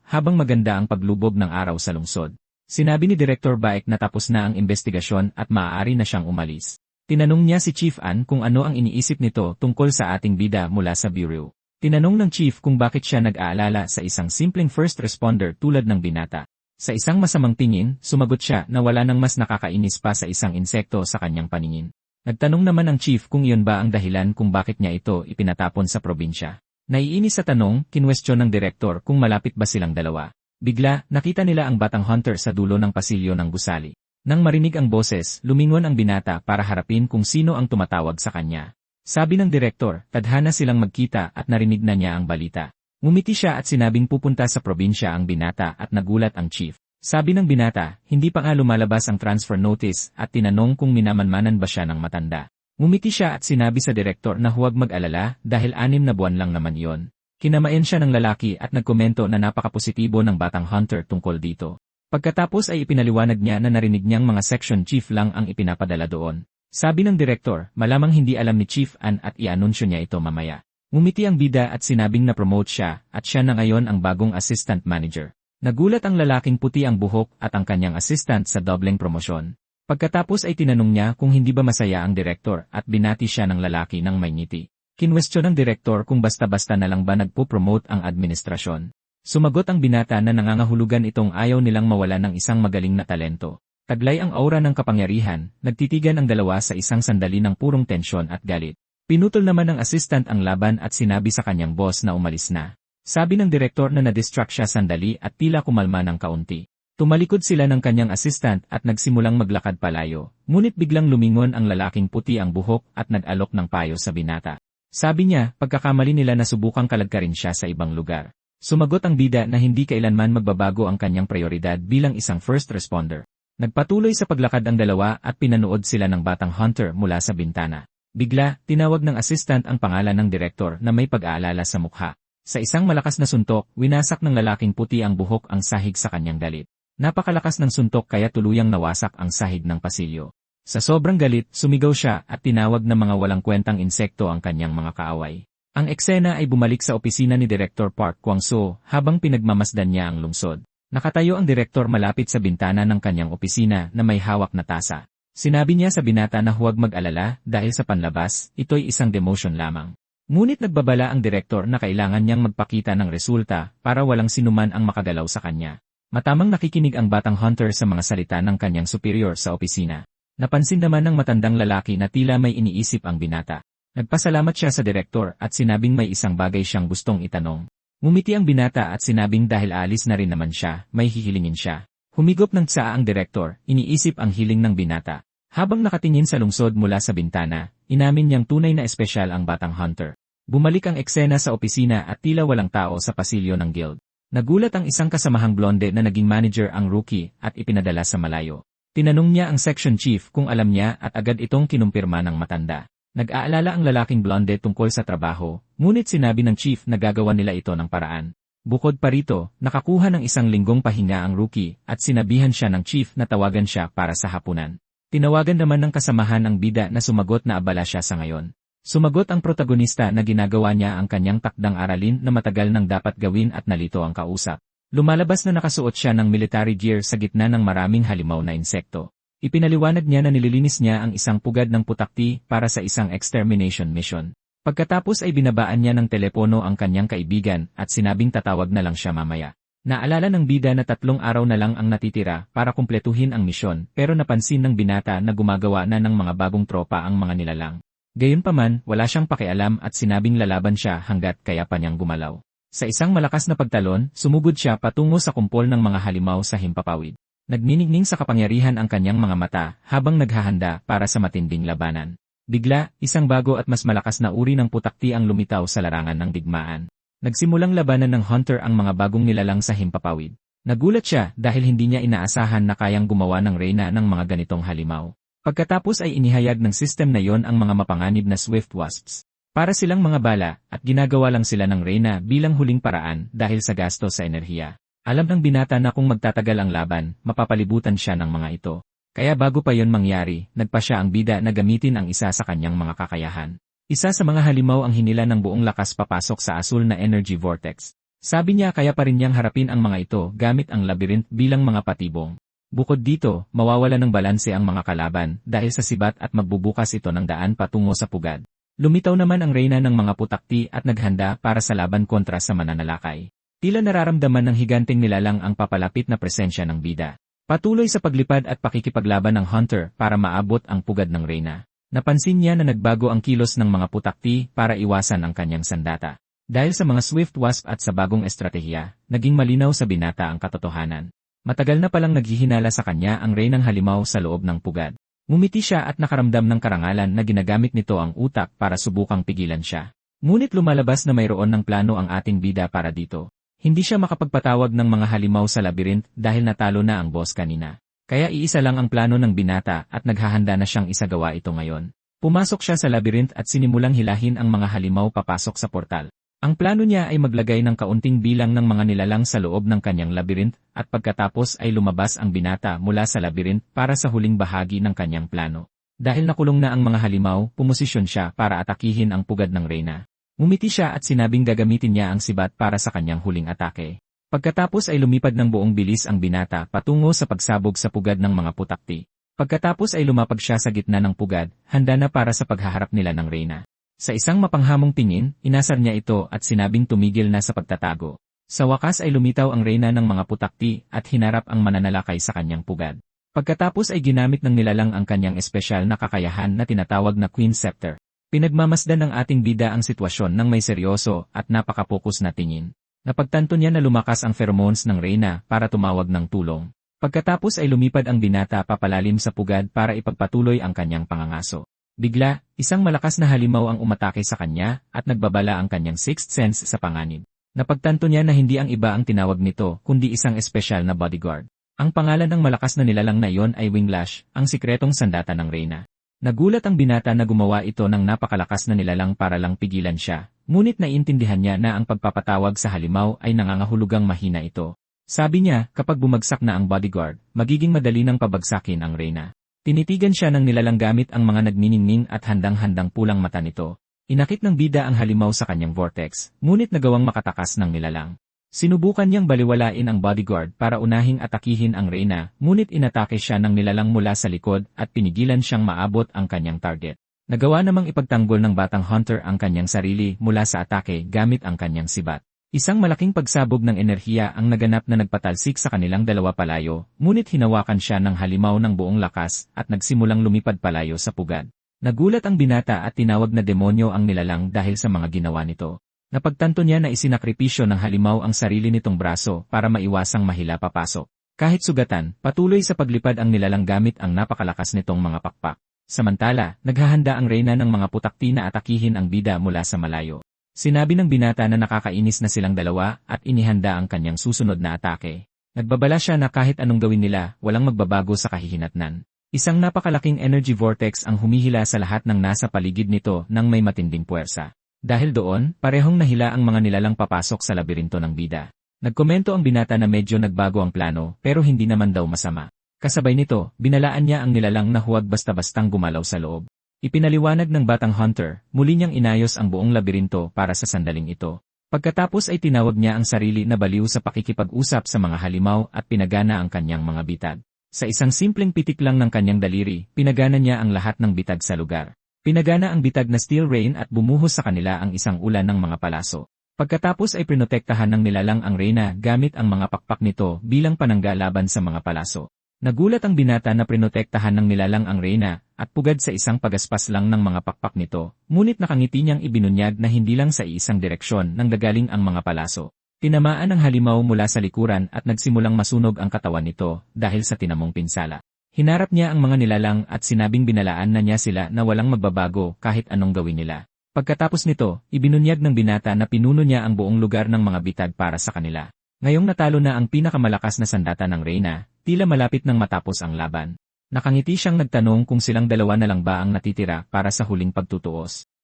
habang maganda ang paglubog ng araw sa lungsod. Sinabi ni Director Baek na tapos na ang investigasyon at maaari na siyang umalis. Tinanong niya si Chief An kung ano ang iniisip nito tungkol sa ating bida mula sa bureau. Tinanong ng Chief kung bakit siya nag-aalala sa isang simpleng first responder tulad ng binata. Sa isang masamang tingin, sumagot siya na wala nang mas nakakainis pa sa isang insekto sa kanyang paningin. Nagtanong naman ang chief kung iyon ba ang dahilan kung bakit niya ito ipinatapon sa probinsya. Naiinis sa tanong, kinwestiyon ng direktor kung malapit ba silang dalawa. Bigla, nakita nila ang batang hunter sa dulo ng pasilyo ng gusali. Nang marinig ang boses, lumingon ang binata para harapin kung sino ang tumatawag sa kanya. Sabi ng direktor, tadhana silang magkita at narinig na niya ang balita. Ngumiti siya at sinabing pupunta sa probinsya ang binata at nagulat ang chief. Sabi ng binata, hindi pa nga lumalabas ang transfer notice at tinanong kung minamanmanan ba siya ng matanda. Ngumiti siya at sinabi sa direktor na huwag mag-alala dahil 6 na buwan lang naman iyon. Kinamayan siya ng lalaki at nagkomento na napakapositibo ng batang hunter tungkol dito. Pagkatapos ay ipinaliwanag niya na narinig niyang mga section chief lang ang ipinapadala doon. Sabi ng direktor, malamang hindi alam ni Chief An at i-anunsyo niya ito mamaya. Ngumiti ang bida at sinabing na-promote siya at siya na ngayon ang bagong assistant manager. Nagulat ang lalaking puti ang buhok at ang kanyang assistant sa dobleng promosyon. Pagkatapos ay tinanong niya kung hindi ba masaya ang direktor at binati siya ng lalaki ng may ngiti. Kinwestiyon ng direktor kung basta-basta na lang ba nagpo-promote ang administrasyon. Sumagot ang binata na nangangahulugan itong ayaw nilang mawala ng isang magaling na talento. Taglay ang aura ng kapangyarihan, nagtitigan ang dalawa sa isang sandali ng purong tensyon at galit. Pinutol naman ng assistant ang laban at sinabi sa kanyang boss na umalis na. Sabi ng direktor na na-distract siya sandali at tila kumalma ng kaunti. Tumalikod sila ng kanyang assistant at nagsimulang maglakad palayo, ngunit biglang lumingon ang lalaking puti ang buhok at nag-alok ng payo sa binata. Sabi niya, pagkakamali nila na subukang kalagkarin siya sa ibang lugar. Sumagot ang bida na hindi kailanman magbabago ang kanyang prioridad bilang isang first responder. Nagpatuloy sa paglakad ang dalawa at pinanood sila ng batang hunter mula sa bintana. Bigla, tinawag ng assistant ang pangalan ng direktor na may pag-aalala sa mukha. Sa isang malakas na suntok, winasak ng lalaking puti ang buhok ang sahig sa kanyang dalit. Napakalakas ng suntok kaya tuluyang nawasak ang sahig ng pasilyo. Sa sobrang galit, sumigaw siya at tinawag ng mga walang kwentang insekto ang kanyang mga kaaway. Ang eksena ay bumalik sa opisina ni Director Park Kwang-soo habang pinagmamasdan niya ang lungsod. Nakatayo ang direktor malapit sa bintana ng kanyang opisina na may hawak na tasa. Sinabi niya sa binata na huwag mag-alala dahil sa panlabas, ito'y isang demotion lamang. Ngunit nagbabala ang direktor na kailangan niyang magpakita ng resulta para walang sinuman ang makagalaw sa kanya. Matamang nakikinig ang batang hunter sa mga salita ng kanyang superior sa opisina. Napansin naman ng matandang lalaki na tila may iniisip ang binata. Nagpasalamat siya sa direktor at sinabing may isang bagay siyang gustong itanong. Ngumiti ang binata at sinabing dahil alis na rin naman siya, may hihilingin siya. Humigop ng tsaa ang direktor, iniisip ang hiling ng binata. Habang nakatingin sa lungsod mula sa bintana, inamin niyang tunay na espesyal ang batang hunter. Bumalik ang eksena sa opisina at tila walang tao sa pasilyo ng guild. Nagulat ang isang kasamahang blonde na naging manager ang rookie at ipinadala sa malayo. Tinanong niya ang section chief kung alam niya at agad itong kinumpirma ng matanda. Nag-aalala ang lalaking blonde tungkol sa trabaho, ngunit sinabi ng chief na gagawa nila ito ng paraan. Bukod pa rito, nakakuha ng isang linggong pahinga ang rookie at sinabihan siya ng chief na tawagan siya para sa hapunan. Tinawagan naman ng kasamahan ang bida na sumagot na abala siya sa ngayon. Sumagot ang protagonista na ginagawa niya ang kanyang takdang aralin na matagal nang dapat gawin at nalito ang kausap. Lumalabas na nakasuot siya ng military gear sa gitna ng maraming halimaw na insekto. Ipinaliwanag niya na nililinis niya ang isang pugad ng putakti para sa isang extermination mission. Pagkatapos ay binabaan niya ng telepono ang kanyang kaibigan at sinabing tatawag na lang siya mamaya. Naalala ng bida na 3 araw na lang ang natitira para kumpletuhin ang misyon pero napansin ng binata na gumagawa na ng mga bagong tropa ang mga nilalang. Gayunpaman, wala siyang pakialam at sinabing lalaban siya hanggat kaya pa niyang gumalaw. Sa isang malakas na pagtalon, sumugod siya patungo sa kumpol ng mga halimaw sa himpapawid. Nagniningning sa kapangyarihan ang kanyang mga mata habang naghahanda para sa matinding labanan. Bigla, isang bago at mas malakas na uri ng putakti ang lumitaw sa larangan ng digmaan. Nagsimulang labanan ng Hunter ang mga bagong nilalang sa himpapawid. Nagulat siya dahil hindi niya inaasahan na kayang gumawa ng reyna ng mga ganitong halimaw. Pagkatapos ay inihayag ng system na yon ang mga mapanganib na Swift Wasps. Para silang mga bala at ginagawa lang sila ng reyna bilang huling paraan dahil sa gasto sa enerhiya. Alam ng binata na kung magtatagal ang laban, mapapalibutan siya ng mga ito. Kaya bago pa yon mangyari, nagpa siya ang bida na gamitin ang isa sa kanyang mga kakayahan. Isa sa mga halimaw ang hinila ng buong lakas papasok sa asul na energy vortex. Sabi niya kaya pa rin niyang harapin ang mga ito gamit ang labyrinth bilang mga patibong. Bukod dito, mawawala ng balanse ang mga kalaban dahil sa sibat at magbubukas ito ng daan patungo sa pugad. Lumitaw naman ang reyna ng mga putakti at naghanda para sa laban kontra sa mananalakay. Tila nararamdaman ng higanteng nilalang ang papalapit na presensya ng bida. Patuloy sa paglipad at pakikipaglaban ng Hunter para maabot ang pugad ng reyna. Napansin niya na nagbago ang kilos ng mga putakti para iwasan ang kanyang sandata. Dahil sa mga Swift Wasp at sa bagong estratehiya, naging malinaw sa binata ang katotohanan. Matagal na palang naghihinala sa kanya ang reynang halimaw sa loob ng pugad. Ngumiti siya at nakaramdam ng karangalan na ginagamit nito ang utak para subukang pigilan siya. Ngunit lumalabas na mayroon ng plano ang ating bida para dito. Hindi siya makapagpatawag ng mga halimaw sa labyrinth dahil natalo na ang boss kanina. Kaya iisa lang ang plano ng binata at naghahanda na siyang isagawa ito ngayon. Pumasok siya sa labyrinth at sinimulang hilahin ang mga halimaw papasok sa portal. Ang plano niya ay maglagay ng kaunting bilang ng mga nilalang sa loob ng kanyang labyrinth at pagkatapos ay lumabas ang binata mula sa labyrinth para sa huling bahagi ng kanyang plano. Dahil nakulong na ang mga halimaw, pumosisyon siya para atakihin ang pugad ng reyna. Ngumiti siya at sinabing gagamitin niya ang sibat para sa kanyang huling atake. Pagkatapos ay lumipad ng buong bilis ang binata patungo sa pagsabog sa pugad ng mga putakti. Pagkatapos ay lumapag siya sa gitna ng pugad, handa na para sa paghaharap nila ng reyna. Sa isang mapanghamong tingin, inasar niya ito at sinabing tumigil na sa pagtatago. Sa wakas ay lumitaw ang reyna ng mga putakti at hinarap ang mananalakay sa kanyang pugad. Pagkatapos ay ginamit ng nilalang ang kanyang espesyal na kakayahan na tinatawag na Queen Scepter. Pinagmamasdan ng ating bida ang sitwasyon ng may seryoso at napakapokus na tingin. Napagtanto niya na lumakas ang pheromones ng reyna para tumawag ng tulong. Pagkatapos ay lumipad ang binata papalalim sa pugad para ipagpatuloy ang kanyang pangangaso. Bigla, isang malakas na halimaw ang umatake sa kanya at nagbabala ang kanyang sixth sense sa panganib. Napagtanto niya na hindi ang iba ang tinawag nito kundi isang espesyal na bodyguard. Ang pangalan ng malakas na nilalang na iyon ay Winglash, ang sikretong sandata ng reyna. Nagulat ang binata na gumawa ito ng napakalakas na nilalang para lang pigilan siya, ngunit naiintindihan niya na ang pagpapatawag sa halimaw ay nangangahulugang mahina ito. Sabi niya, kapag bumagsak na ang bodyguard, magiging madali nang pabagsakin ang reyna. Tinitigan siya ng nilalang gamit ang mga nagniningning at handang-handang pulang mata nito. Inakit ng bida ang halimaw sa kanyang vortex, ngunit nagawang makatakas ng nilalang. Sinubukan niyang baliwalain ang bodyguard para unahing atakihin ang reyna, ngunit inatake siya ng nilalang mula sa likod at pinigilan siyang maabot ang kanyang target. Nagawa namang ipagtanggol ng batang Hunter ang kanyang sarili mula sa atake gamit ang kanyang sibat. Isang malaking pagsabog ng enerhiya ang naganap na nagpatalsik sa kanilang dalawa palayo, ngunit hinawakan siya ng halimaw ng buong lakas at nagsimulang lumipad palayo sa pugad. Nagulat ang binata at tinawag na demonyo ang nilalang dahil sa mga ginawa nito. Napagtanto niya na isinakripisyo ng halimaw ang sarili nitong braso para maiwasang mahila papasok. Kahit sugatan, patuloy sa paglipad ang nilalang gamit ang napakalakas nitong mga pakpak. Samantala, naghahanda ang reyna ng mga putakti na atakihin ang bida mula sa malayo. Sinabi ng binata na nakakainis na silang dalawa at inihanda ang kanyang susunod na atake. Nagbabala siya na kahit anong gawin nila, walang magbabago sa kahihinatnan. Isang napakalaking energy vortex ang humihila sa lahat ng nasa paligid nito nang may matinding puwersa. Dahil doon, parehong nahila ang mga nilalang papasok sa labirinto ng bida. Nagkomento ang binata na medyo nagbago ang plano pero hindi naman daw masama. Kasabay nito, binalaan niya ang nilalang na huwag basta-bastang gumalaw sa loob. Ipinaliwanag ng batang Hunter, muli niyang inayos ang buong labirinto para sa sandaling ito. Pagkatapos ay tinawag niya ang sarili na baliw sa pakikipag-usap sa mga halimaw at pinagana ang kanyang mga bitag. Sa isang simpleng pitik lang ng kanyang daliri, pinagana niya ang lahat ng bitag sa lugar. Pinagana ang bitag na steel rain at bumuhos sa kanila ang isang ulan ng mga palaso. Pagkatapos ay prinotektahan ng nilalang ang reyna gamit ang mga pakpak nito bilang panangga laban sa mga palaso. Nagulat ang binata na prinotektahan ng nilalang ang reyna at pugad sa isang pagaspas lang ng mga pakpak nito, ngunit nakangiti niyang ibinunyag na hindi lang sa iisang direksyon nang gagaling ang mga palaso. Tinamaan ang halimaw mula sa likuran at nagsimulang masunog ang katawan nito dahil sa tinamong pinsala. Hinarap niya ang mga nilalang at sinabing binalaan na niya sila na walang magbabago kahit anong gawin nila. Pagkatapos nito, ibinunyag ng binata na pinuno niya ang buong lugar ng mga bitad para sa kanila. Ngayong natalo na ang pinakamalakas na sandata ng reyna, tila malapit nang matapos ang laban. Nakangiti siyang nagtanong kung silang dalawa na lang ba ang natitira para sa huling pagtutuos.